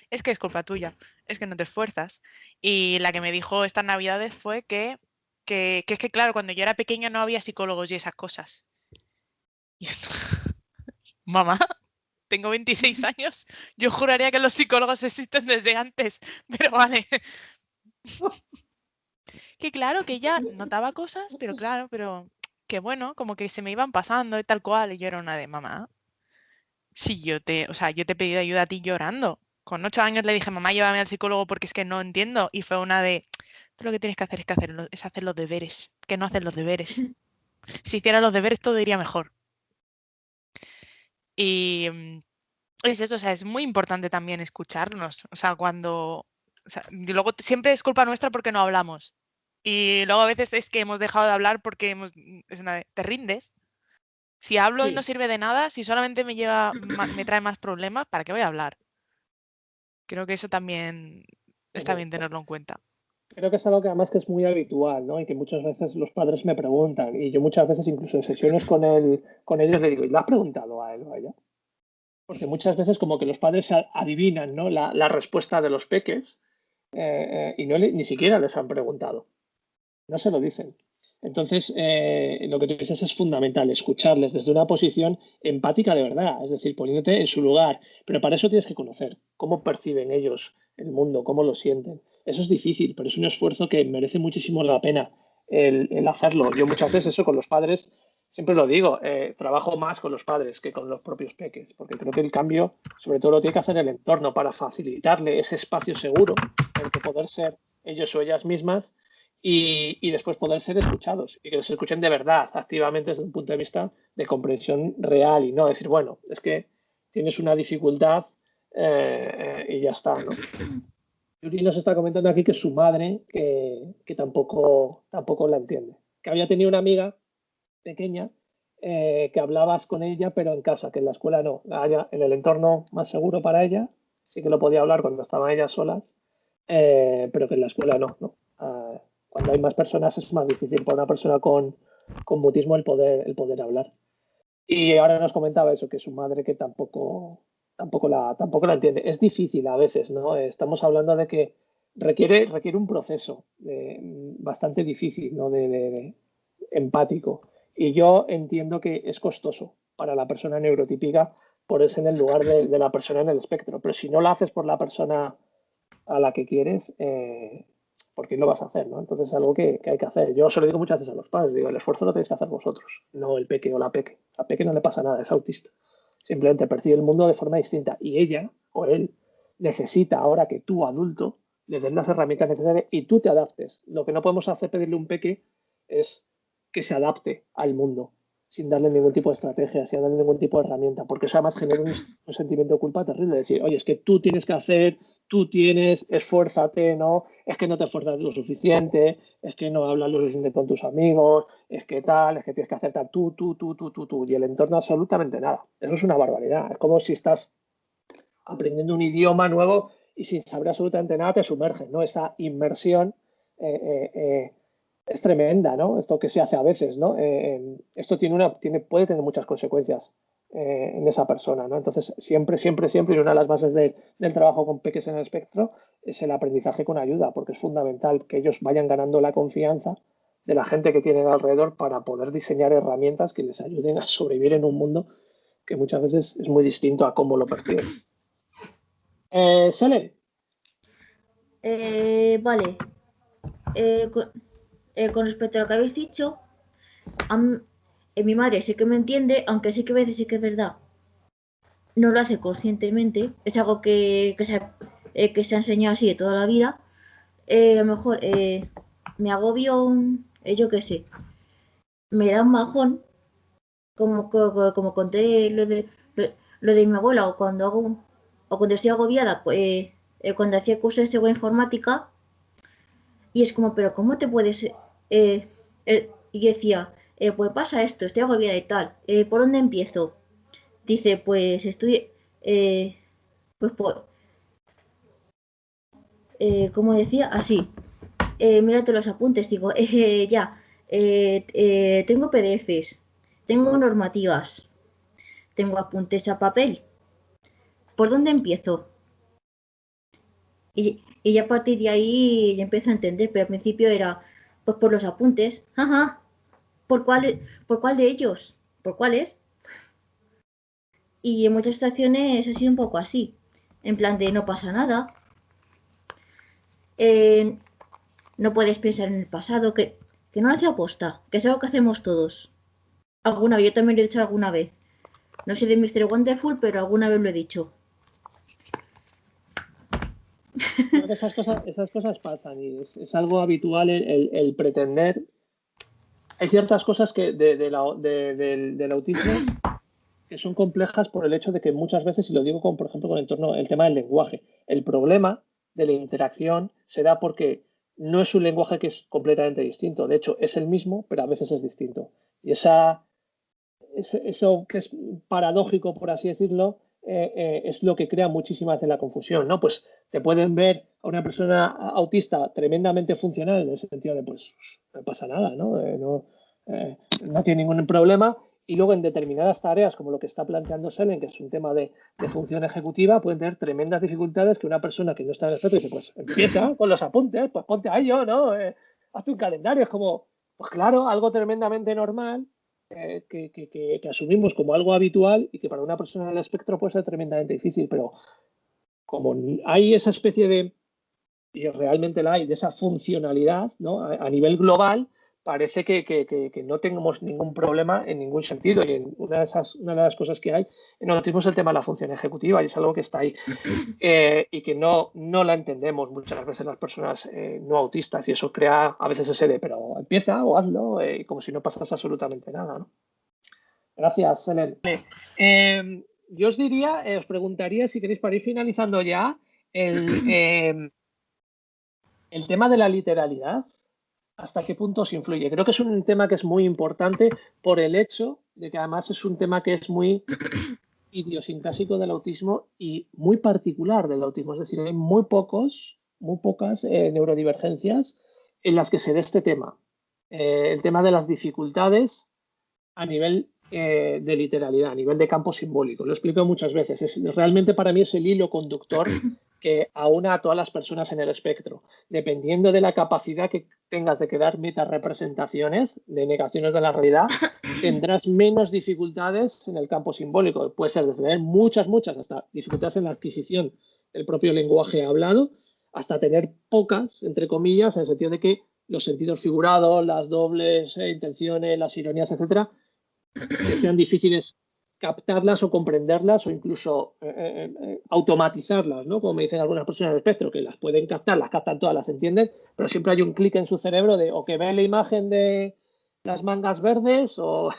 es que es culpa tuya, es que no te esfuerzas. Y la que me dijo estas navidades fue que es que, claro, cuando yo era pequeña no había psicólogos y esas cosas. Mamá, tengo 26 años, yo juraría que los psicólogos existen desde antes, pero vale. Que claro, que ella notaba cosas, pero claro, pero que bueno, como que se me iban pasando y tal cual, y yo era una de mamá. Si yo o sea, yo te he pedido ayuda a ti llorando. Con 8 años le dije, mamá, llévame al psicólogo porque es que no entiendo. Y fue una de, tú lo que tienes que hacer es hacer los deberes, que no haces los deberes. Si hiciera los deberes todo iría mejor. Y es eso, o sea, es muy importante también escucharnos. O sea, y luego siempre es culpa nuestra porque no hablamos. Y luego a veces es que hemos dejado de hablar porque te rindes. Si hablo y no sirve de nada, si solamente me trae más problemas, ¿para qué voy a hablar? Creo que eso también está bien tenerlo en cuenta. Creo que es algo que además que es muy habitual, ¿no? Y que muchas veces los padres me preguntan, y yo muchas veces incluso en sesiones con ellos le digo, ¿y le has preguntado a él o a ella? Porque muchas veces como que los padres adivinan, ¿no? la respuesta de los peques y ni siquiera les han preguntado. No se lo dicen. Entonces, lo que tú dices es fundamental, escucharles desde una posición empática de verdad, es decir, poniéndote en su lugar. Pero para eso tienes que conocer cómo perciben ellos el mundo, cómo lo sienten. Eso es difícil, pero es un esfuerzo que merece muchísimo la pena el hacerlo. Yo muchas veces eso con los padres, siempre lo digo, trabajo más con los padres que con los propios peques, porque creo que el cambio, sobre todo, lo tiene que hacer el entorno para facilitarle ese espacio seguro en el que poder ser ellos o ellas mismas y después poder ser escuchados y que los escuchen de verdad, activamente desde un punto de vista de comprensión real y no decir, bueno, es que tienes una dificultad y ya está, ¿no? Yuri nos está comentando aquí que su madre, que tampoco la entiende, que había tenido una amiga pequeña que hablabas con ella, pero en casa, que en la escuela no, en el entorno más seguro para ella, sí que lo podía hablar cuando estaban ellas solas, pero que en la escuela no, ¿no? Cuando hay más personas es más difícil para una persona con mutismo el poder hablar. Y ahora nos comentaba eso, que su madre que tampoco la entiende. Es difícil a veces, ¿no? Estamos hablando de que requiere un proceso bastante difícil, ¿no? De empático. Y yo entiendo que es costoso para la persona neurotípica ponerse en el lugar de la persona en el espectro. Pero si no lo haces por la persona a la que quieres, ¿por qué lo vas a hacer? ¿No? Entonces es algo que hay que hacer. Yo se lo digo muchas veces a los padres, digo, el esfuerzo lo tenéis que hacer vosotros, no el peque o la peque. A peque no le pasa nada, es autista. Simplemente percibe el mundo de forma distinta y ella o él necesita ahora que tú, adulto, le des las herramientas necesarias y tú te adaptes. Lo que no podemos hacer pedirle a un peque es que se adapte al mundo sin darle ningún tipo de estrategia, sin darle ningún tipo de herramienta, porque eso además genera un sentimiento de culpa terrible, de decir, oye, es que tú tienes que hacer tú tienes, esfuérzate, ¿no? Es que no te esfuerzas lo suficiente, es que no hablas lo suficiente con tus amigos, es que tal, es que tienes que acertar tú, y el entorno absolutamente nada. Eso es una barbaridad. Es como si estás aprendiendo un idioma nuevo y sin saber absolutamente nada te sumerges, ¿no? Esa inmersión es tremenda, ¿no? Esto que se hace a veces, ¿no? Esto puede tener muchas consecuencias en esa persona, ¿no? Entonces, siempre, y una de las bases del trabajo con peques en el espectro es el aprendizaje con ayuda, porque es fundamental que ellos vayan ganando la confianza de la gente que tienen alrededor para poder diseñar herramientas que les ayuden a sobrevivir en un mundo que muchas veces es muy distinto a cómo lo perciben. Selen. Vale. Con respecto a lo que habéis dicho, mi madre sí que me entiende, aunque sí que a veces sí que es verdad. No lo hace conscientemente, es algo que se ha enseñado así de toda la vida. A lo mejor me agobio, yo qué sé, me da un bajón, como conté lo de mi abuela, o cuando estoy agobiada, pues, cuando hacía cursos de seguridad informática, y es como, pero ¿cómo te puedes...? Y decía, pues pasa esto, estoy agobiada y tal, ¿por dónde empiezo? Dice, pues estoy... pues como decía, así. Mírate los apuntes, digo, ya. Tengo PDFs, tengo normativas, tengo apuntes a papel. ¿Por dónde empiezo? Y ya a partir de ahí ya empiezo a entender, pero al principio era, pues por los apuntes. Ajá. ¿Por cuál de ellos? ¿Por cuáles? Y en muchas situaciones ha sido un poco así. En plan de no pasa nada. No puedes pensar en el pasado, que no lo hace aposta, que es algo que hacemos todos. Yo también lo he dicho alguna vez. No soy de Mr. Wonderful, pero alguna vez lo he dicho. Creo que esas cosas pasan y es algo habitual el pretender. Hay ciertas cosas que del autismo que son complejas por el hecho de que muchas veces, y lo digo por ejemplo, con el tema del lenguaje, el problema de la interacción se da porque no es un lenguaje que es completamente distinto. De hecho, es el mismo, pero a veces es distinto. Y eso que es paradójico, por así decirlo, es lo que crea muchísima de la confusión, ¿no? Pues te pueden ver a una persona autista tremendamente funcional, en el sentido de, pues, no pasa nada, ¿no? No tiene ningún problema. Y luego en determinadas tareas, como lo que está planteando Selen, que es un tema de función ejecutiva, pueden tener tremendas dificultades que una persona que no está en el espectro dice, pues empieza con los apuntes, pues ponte a ello, ¿no? Hazte un calendario. Es como, pues claro, algo tremendamente normal que asumimos como algo habitual y que para una persona en el espectro puede ser tremendamente difícil, pero como hay esa especie de, y realmente la hay, de esa funcionalidad, ¿no? A nivel global, parece que no tenemos ningún problema en ningún sentido. Y una de las cosas que hay en el autismo es el tema de la función ejecutiva, y es algo que está ahí y que no la entendemos muchas veces las personas no autistas, y eso crea a veces ese de, pero empieza o hazlo, como si no pasase absolutamente nada, ¿no? Gracias, Selen. Yo os diría, os preguntaría si queréis, para ir finalizando ya, el tema de la literalidad, ¿hasta qué punto os influye? Creo que es un tema que es muy importante por el hecho de que además es un tema que es muy idiosincrásico del autismo y muy particular del autismo. Es decir, hay muy pocas neurodivergencias en las que se dé este tema. El tema de las dificultades a nivel de literalidad, a nivel de campo simbólico. Lo explico muchas veces. Realmente para mí es el hilo conductor que aúna a todas las personas en el espectro. Dependiendo de la capacidad que tengas de crear metarepresentaciones de negaciones de la realidad, tendrás menos dificultades en el campo simbólico. Puede ser desde tener muchas, hasta dificultades en la adquisición del propio lenguaje hablado, hasta tener pocas, entre comillas, en el sentido de que los sentidos figurados, las dobles intenciones, las ironías, etcétera, que sean difíciles captarlas o comprenderlas o incluso automatizarlas, ¿no? Como me dicen algunas personas del espectro, que las pueden captar, las captan todas, las entienden, pero siempre hay un clic en su cerebro de o que ve la imagen de las mangas verdes o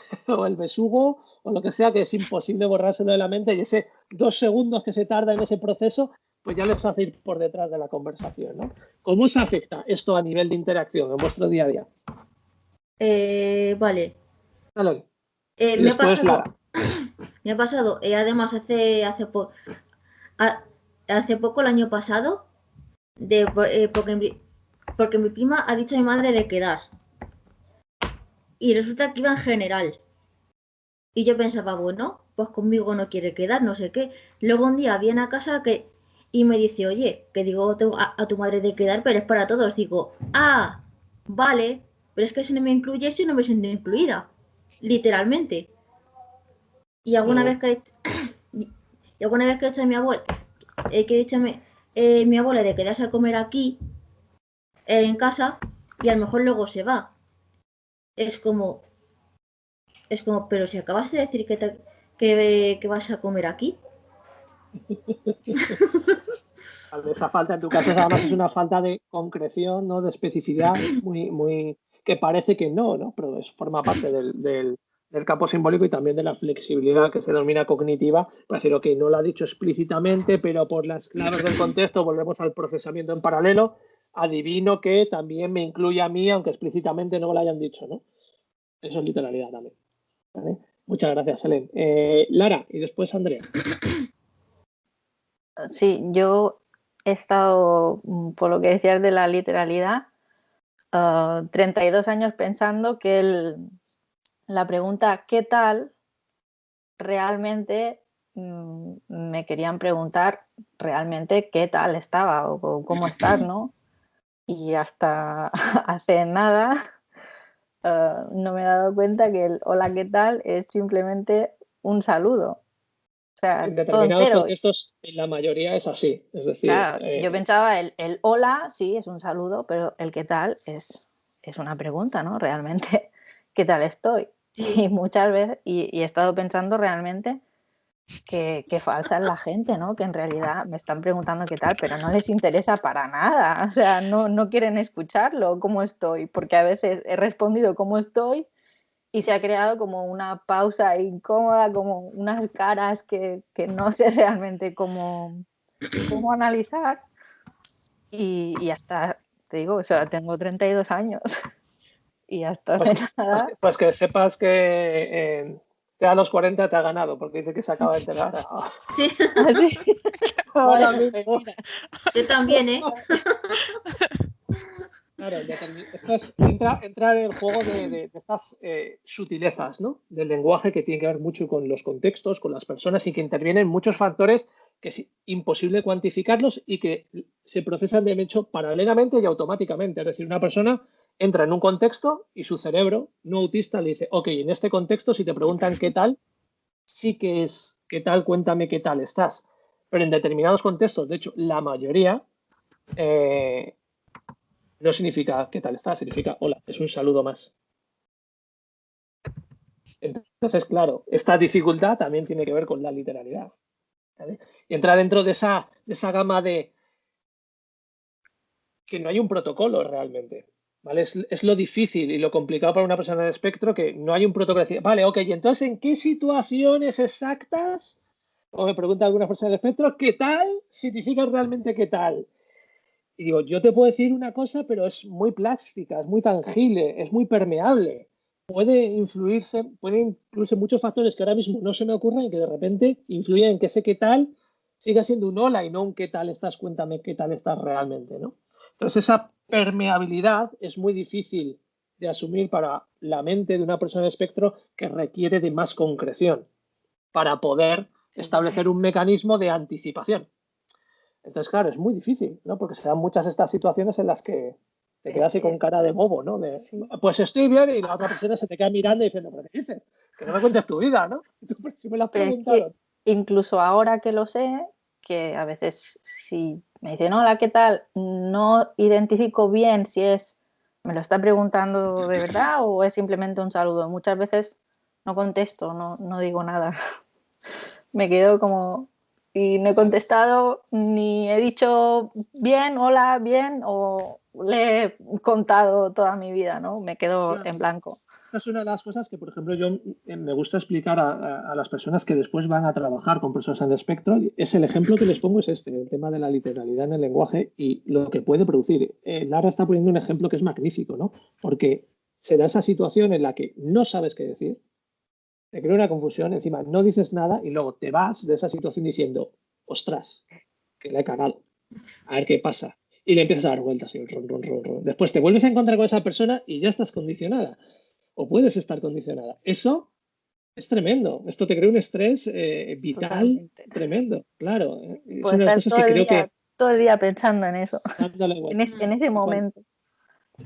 el besugo o lo que sea, que es imposible borrárselo de la mente, y ese 2 segundos que se tarda en ese proceso pues ya les hace ir por detrás de la conversación, ¿no? ¿Cómo os afecta esto a nivel de interacción en vuestro día a día? Vale. Dale. Me ha pasado, además hace poco, el año pasado, porque mi prima ha dicho a mi madre de quedar. Y resulta que iba en general. Y yo pensaba, bueno, pues conmigo no quiere quedar, no sé qué. Luego un día viene a casa y me dice, oye, que digo a tu madre de quedar, pero es para todos. Digo, vale, pero es que si no me incluye, si no me siento incluida. Literalmente. Y alguna vez que y alguna vez que he dicho a mi abuela, que he dicho a mi abuela de quedarse a comer aquí, en casa, y a lo mejor luego se va. Es como, pero si acabas de decir que vas a comer aquí. Esa falta en tu caso además es una falta de concreción, ¿no? De especificidad muy que parece que no, ¿no? Pero forma parte del campo simbólico y también de la flexibilidad que se denomina cognitiva, para decir, ok, no lo ha dicho explícitamente, pero por las claves del contexto volvemos al procesamiento en paralelo, adivino que también me incluye a mí, aunque explícitamente no me lo hayan dicho, ¿no? Eso es literalidad también. ¿Vale? Muchas gracias, Helen. Lara, y después Andrea. Sí, yo he estado, por lo que decías de la literalidad, 32 años pensando que la pregunta ¿qué tal? Realmente me querían preguntar realmente qué tal estaba o cómo estás, ¿no? Y hasta hace nada no me he dado cuenta que el hola, ¿qué tal? Es simplemente un saludo. O sea, En todo determinados entero. contextos, en la mayoría es así. Es decir, Claro, yo pensaba el hola, sí, es un saludo, pero el qué tal es una pregunta, ¿no? Realmente, ¿qué tal estoy? Sí. Y muchas veces, y he estado pensando realmente que falsa es la gente, ¿no? Que en realidad me están preguntando qué tal, pero no les interesa para nada. O sea, no quieren escucharlo, cómo estoy, porque a veces he respondido cómo estoy y se ha creado como una pausa incómoda, como unas caras que no sé realmente cómo analizar. Y hasta, te digo, o sea, tengo 32 años y hasta hace nada. Pues que sepas que te a los 40 te ha ganado, porque dice que se acaba de enterar. Sí. Así. Ahora Bueno, pues mismo. mira. Yo también, ¿eh? Claro, esto es entrar en el juego de estas sutilezas, ¿no? Del lenguaje que tiene que ver mucho con los contextos, con las personas y que intervienen muchos factores que es imposible cuantificarlos y que se procesan de hecho paralelamente y automáticamente. Es decir, una persona entra en un contexto y su cerebro no autista le dice, ok, en este contexto si te preguntan qué tal, sí que es qué tal, cuéntame qué tal estás. Pero en determinados contextos, de hecho, la mayoría, no significa qué tal estás, significa hola, es un saludo más. Entonces, claro, esta dificultad también tiene que ver con la literalidad. ¿Vale? Y entra dentro de esa gama de que no hay un protocolo realmente. ¿Vale? Es lo difícil y lo complicado para una persona de espectro que no hay un protocolo. Vale, ok, y entonces, ¿en qué situaciones exactas? O me pregunta alguna persona de espectro, ¿qué tal significa realmente qué tal? Y digo, yo te puedo decir una cosa, pero es muy plástica, es muy tangible, es muy permeable. Pueden incluirse muchos factores que ahora mismo no se me ocurren y que de repente influyen en que ese qué tal siga siendo un hola y no un qué tal estás, cuéntame qué tal estás realmente, ¿no? Entonces esa permeabilidad es muy difícil de asumir para la mente de una persona de espectro que requiere de más concreción para poder establecer un mecanismo de anticipación. Entonces, claro, es muy difícil, ¿no? Porque se dan muchas estas situaciones en las que te quedas así con cara de bobo, ¿no? Sí. Pues estoy bien y la otra persona se te queda mirando y diciendo, ¿pero qué dices? Que no me cuentes tu vida, ¿no? Y tú, pero si me lo has Pero es preguntado. que incluso ahora que lo sé, que a veces si me dicen hola, ¿qué tal? No identifico bien si me lo está preguntando de verdad o es simplemente un saludo. Muchas veces no contesto, no digo nada. Me quedo como y no he contestado ni he dicho bien, hola, bien o le he contado toda mi vida, ¿no? Me quedo Claro. en blanco. Esta es una de las cosas que, por ejemplo, yo me gusta explicar a las personas que después van a trabajar con personas en el espectro. Es el ejemplo que les pongo es este, el tema de la literalidad en el lenguaje y lo que puede producir. Lara está poniendo un ejemplo que es magnífico, ¿no? Porque se da esa situación en la que no sabes qué decir, te crea una confusión, encima no dices nada y luego te vas de esa situación diciendo, ostras, que la he cagado, a ver qué pasa. Y le empiezas a dar vueltas y ron, ron, ron, ron. Después te vuelves a encontrar con esa persona y ya estás condicionada o puedes estar condicionada. Eso es tremendo. Esto te crea un estrés vital Totalmente. tremendo. Claro, es Puedo una de las estar cosas que creo que todo el día pensando en eso, dándole vueltas. en ese momento.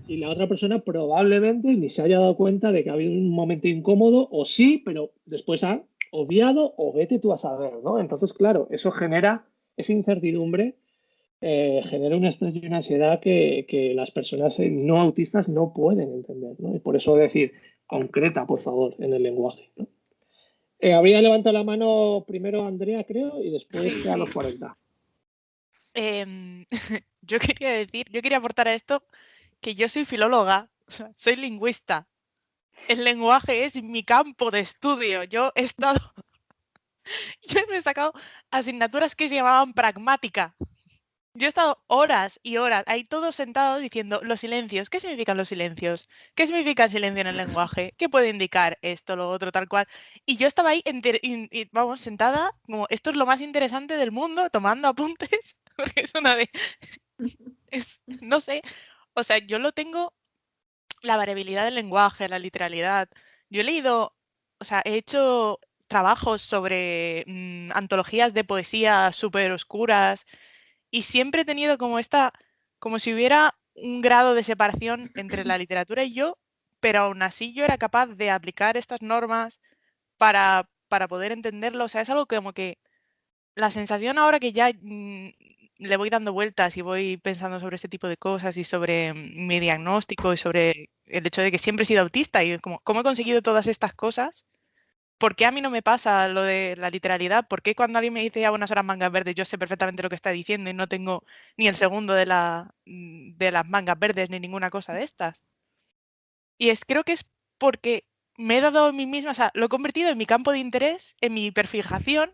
Y la otra persona probablemente ni se haya dado cuenta de que ha habido un momento incómodo, o sí, pero después ha obviado o vete tú a saber, ¿no? Entonces, claro, eso genera esa incertidumbre, genera un estrés y una ansiedad que las personas no autistas no pueden entender, ¿no? Y por eso decir, concreta, por favor, en el lenguaje, ¿no? Había levantado la mano primero Andrea, creo, y después Sí, a sí. los 40. Yo quería aportar a esto que yo soy filóloga, o sea, soy lingüista. El lenguaje es mi campo de estudio. Yo me he sacado asignaturas que se llamaban pragmática. Yo he estado horas y horas ahí todos sentados diciendo los silencios. ¿Qué significan los silencios? ¿Qué significa el silencio en el lenguaje? ¿Qué puede indicar esto, lo otro, tal cual? Y yo estaba ahí, vamos, sentada, como esto es lo más interesante del mundo, tomando apuntes, porque es una de... no sé, o sea, yo lo tengo, la variabilidad del lenguaje, la literalidad. Yo he leído, o sea, he hecho trabajos sobre antologías de poesía súper oscuras y siempre he tenido como si hubiera un grado de separación entre la literatura y yo, pero aún así yo era capaz de aplicar estas normas para poder entenderlo. O sea, es algo como que la sensación ahora que ya le voy dando vueltas y voy pensando sobre este tipo de cosas y sobre mi diagnóstico y sobre el hecho de que siempre he sido autista y como, ¿cómo he conseguido todas estas cosas? ¿Por qué a mí no me pasa lo de la literalidad? ¿Por qué cuando alguien me dice ya buenas horas mangas verdes yo sé perfectamente lo que está diciendo y no tengo ni el segundo de las mangas verdes ni ninguna cosa de estas? Y creo que es porque me he dado a mí misma, o sea, lo he convertido en mi campo de interés, en mi hiperfijación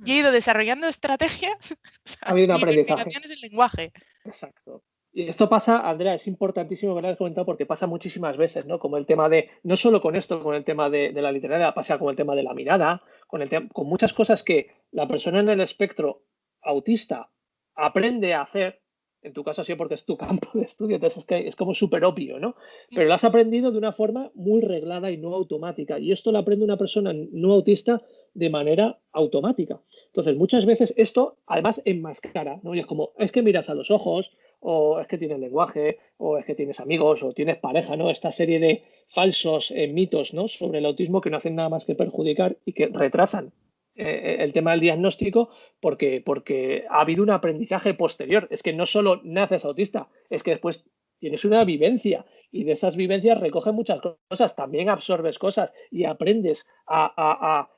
y he ido desarrollando estrategias, o Ha sea, habido un mi aprendizaje. hiperfijación es el lenguaje. Exacto. Y esto pasa, Andrea, es importantísimo que lo hayas comentado porque pasa muchísimas veces, ¿no? Como el tema de, no solo con esto, con el tema de la literaria, pasa con el tema de la mirada, con muchas cosas que la persona en el espectro autista aprende a hacer, en tu caso sí porque es tu campo de estudio, entonces es que es como súper obvio, ¿no? Pero lo has aprendido de una forma muy reglada y no automática. Y esto lo aprende una persona no autista de manera automática. Entonces, muchas veces esto además enmascara, ¿no? Y es como, es que miras a los ojos, o es que tienes lenguaje, o es que tienes amigos, o tienes pareja, ¿no? Esta serie de falsos mitos, ¿no? Sobre el autismo que no hacen nada más que perjudicar y que retrasan el tema del diagnóstico porque ha habido un aprendizaje posterior. Es que no solo naces autista, es que después tienes una vivencia y de esas vivencias recoges muchas cosas, también absorbes cosas y aprendes a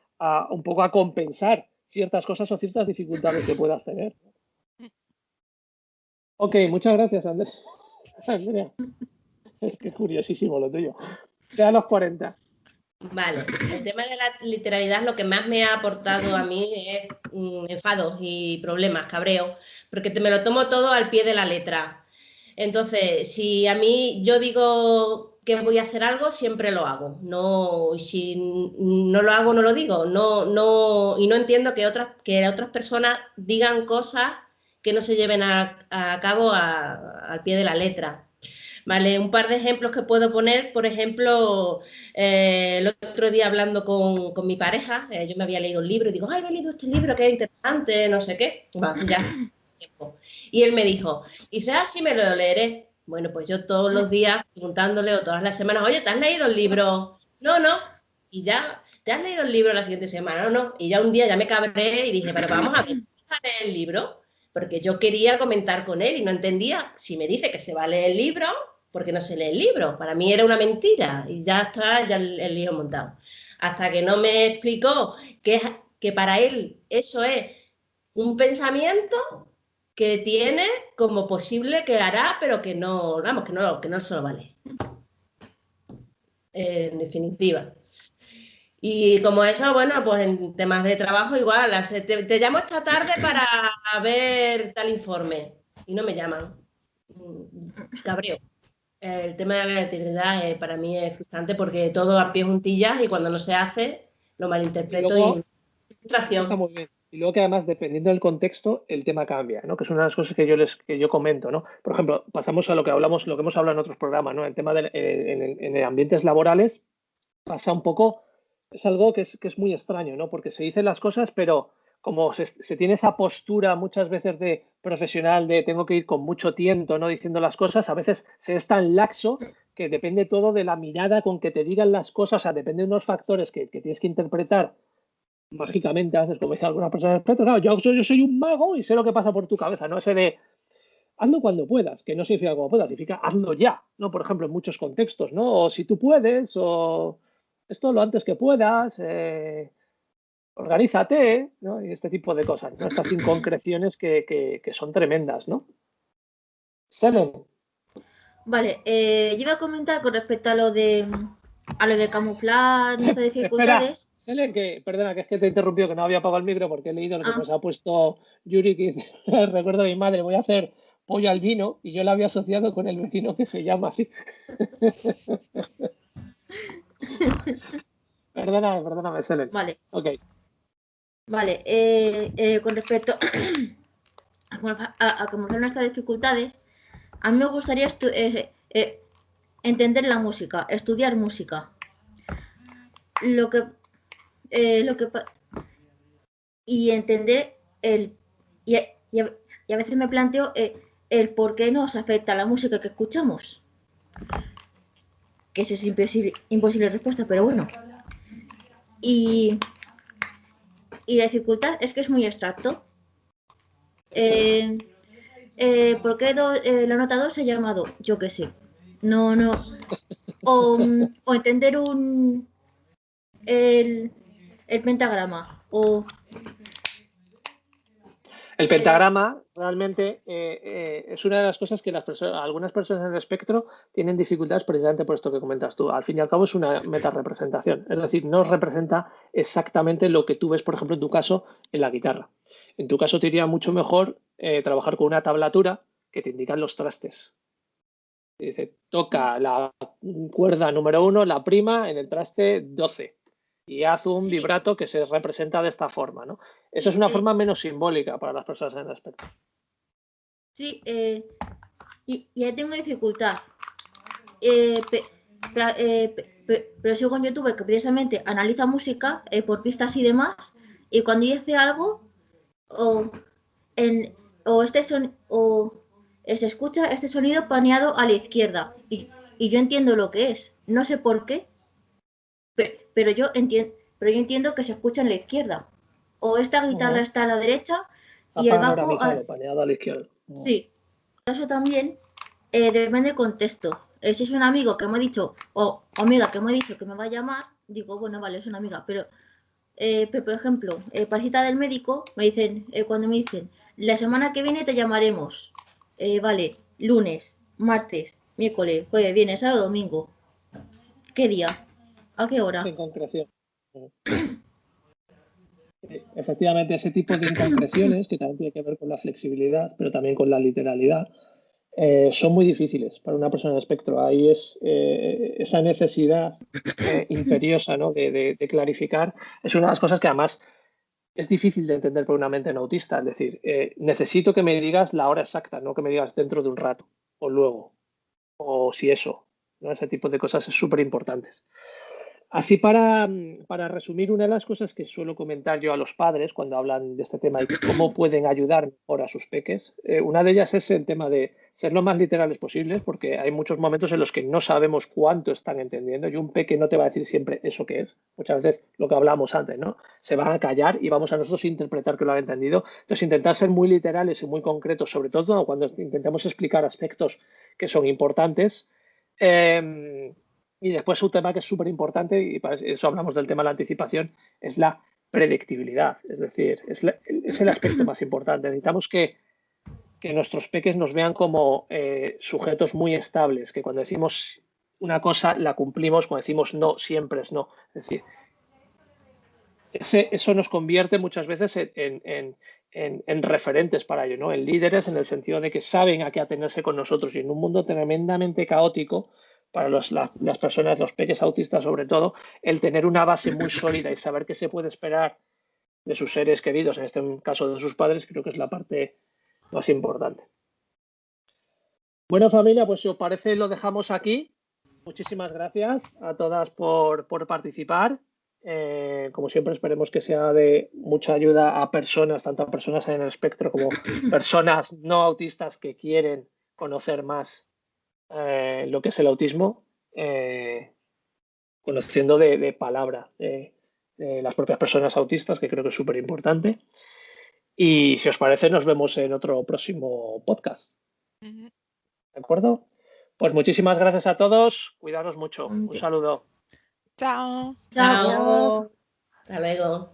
un poco a compensar ciertas cosas o ciertas dificultades que puedas tener. Ok, muchas gracias, Andrés. Andrea. Es que es curiosísimo lo tuyo. Ya a los 40. Vale, el tema de la literalidad lo que más me ha aportado a mí es enfados y problemas, cabreos, porque me lo tomo todo al pie de la letra. Entonces, si a mí yo digo que voy a hacer algo, siempre lo hago. No, y si no lo hago, no lo digo. Y no entiendo que otras personas digan cosas que no se lleven a cabo al pie de la letra. Vale, un par de ejemplos que puedo poner, por ejemplo, el otro día hablando con mi pareja, yo me había leído un libro y digo, ay, me he leído este libro que es interesante, no sé qué, bueno, ya tiempo. Y él me dijo, sí, me lo leeré. Bueno, pues yo todos los días preguntándole o todas las semanas, oye, ¿te has leído el libro? No, no. Y ya, ¿te has leído el libro la siguiente semana? No. Y ya un día ya me cabré y dije, pero vamos a ver, ¿vas a leer el libro? Porque yo quería comentar con él y no entendía si me dice que se va a leer el libro, porque no se lee el libro. Para mí era una mentira y ya está ya el lío montado. Hasta que no me explicó que para él eso es un pensamiento, que tiene como posible que hará, pero que no, vamos, que no solo vale. En definitiva. Y como eso, bueno, pues en temas de trabajo igual, te llamo esta tarde para ver tal informe y no me llaman. Cabreo. El tema de la integridad para mí es frustrante porque todo a pie juntillas y cuando no se hace lo malinterpreto y frustración. Está muy bien. Y luego que además, dependiendo del contexto, el tema cambia, ¿no? Que es una de las cosas que yo comento, ¿no? Por ejemplo, pasamos a lo que hemos hablado en otros programas, ¿no? El tema en ambientes laborales pasa un poco, es algo que es muy extraño, ¿no? Porque se dicen las cosas, pero como se tiene esa postura muchas veces de profesional de tengo que ir con mucho tiento, ¿no? Diciendo las cosas, a veces se es tan laxo que depende todo de la mirada con que te digan las cosas, o sea, depende de unos factores que tienes que interpretar mágicamente, haces como dice alguna persona, claro, yo soy un mago y sé lo que pasa por tu cabeza, ¿no? Ese de hazlo cuando puedas, que no significa cuando puedas, significa hazlo ya, ¿no? Por ejemplo, en muchos contextos, ¿no? O si tú puedes, o esto lo antes que puedas, organízate, ¿no? Y este tipo de cosas, ¿no? Estas inconcreciones que son tremendas, ¿no? Selen. Vale, yo iba a comentar con respecto a lo de camuflar nuestras dificultades. Selen, perdona, que es que te he interrumpido, que no había apagado el micro porque he leído lo que nos ha puesto Yuri, que recuerdo a mi madre, voy a hacer pollo al vino, y yo la había asociado con el vecino que se llama así. Perdóname, Selen. Vale. Ok. Vale, con respecto a conocer nuestras dificultades, a mí me gustaría entender la música, estudiar música. Y entender y a veces me planteo el por qué nos afecta la música que escuchamos. Que esa es imposible respuesta, pero bueno. Y la dificultad es que es muy abstracto. ¿Por qué la nota 2 se ha llamado? Yo qué sé. No. O entender el pentagrama. El pentagrama realmente es una de las cosas que algunas personas en el espectro tienen dificultades precisamente por esto que comentas tú. Al fin y al cabo es una metarepresentación, es decir, no representa exactamente lo que tú ves, por ejemplo, en tu caso, en la guitarra. En tu caso te iría mucho mejor trabajar con una tablatura que te indican los trastes. Dice, toca la cuerda número 1, la prima, en el traste 12. Y haz un vibrato que se representa de esta forma, ¿no? Eso es una forma menos simbólica para las personas en el espectro. Sí, y ahí tengo dificultad. Pero sigo en YouTube que precisamente analiza música por pistas y demás, y cuando dice algo, se escucha este sonido paneado a la izquierda, y yo entiendo lo que es, no sé por qué, pero yo entiendo que se escucha en la izquierda, o esta guitarra está a la derecha y el bajo paneado a la izquierda. Sí, eso también depende del contexto. Si es un amigo que me ha dicho, o amiga que me ha dicho que me va a llamar, digo, bueno, vale, es una amiga, pero por ejemplo, para cita del médico, me dicen, cuando me dicen, la semana que viene te llamaremos, vale, lunes, martes, miércoles, jueves, viernes, sábado, domingo. ¿Qué día? ¿A qué hora? En concreción. Efectivamente, ese tipo de inconcreciones, que también tiene que ver con la flexibilidad, pero también con la literalidad, son muy difíciles para una persona de espectro. Ahí es esa necesidad imperiosa, ¿no? de clarificar. Es una de las cosas que además es difícil de entender por una mente no autista. Es decir, necesito que me digas la hora exacta, no que me digas dentro de un rato, o luego, o si eso, ¿no? Ese tipo de cosas es súper importantes. Así para resumir, una de las cosas que suelo comentar yo a los padres cuando hablan de este tema y cómo pueden ayudar mejor a sus peques, una de ellas es el tema de ser lo más literales posibles, porque hay muchos momentos en los que no sabemos cuánto están entendiendo y un peque no te va a decir siempre eso que es. Muchas veces lo que hablábamos antes, ¿no? Se van a callar y vamos a nosotros interpretar que lo han entendido. Entonces, intentar ser muy literales y muy concretos, sobre todo cuando intentemos explicar aspectos que son importantes. Y después un tema que es súper importante, y para eso hablamos del tema de la anticipación, es la predictibilidad. Es decir, es el aspecto más importante. Necesitamos que que nuestros peques nos vean como sujetos muy estables, que cuando decimos una cosa la cumplimos, cuando decimos no, siempre es no. Es decir, eso nos convierte muchas veces en referentes para ello, ¿no? En líderes, en el sentido de que saben a qué atenerse con nosotros. Y en un mundo tremendamente caótico, para las personas, los peques autistas sobre todo, el tener una base muy sólida y saber qué se puede esperar de sus seres queridos, en este caso de sus padres, creo que es la parte más importante. Bueno, familia, pues si os parece lo dejamos aquí. Muchísimas gracias a todas por participar. Como siempre, esperemos que sea de mucha ayuda a personas, tanto a personas en el espectro como personas no autistas que quieren conocer más lo que es el autismo, conociendo de palabra de las propias personas autistas, que creo que es súper importante. Y si os parece, nos vemos en otro próximo podcast. ¿De acuerdo? Pues muchísimas gracias a todos. Cuidaros mucho. Un saludo. Chao. Chao. Hasta luego.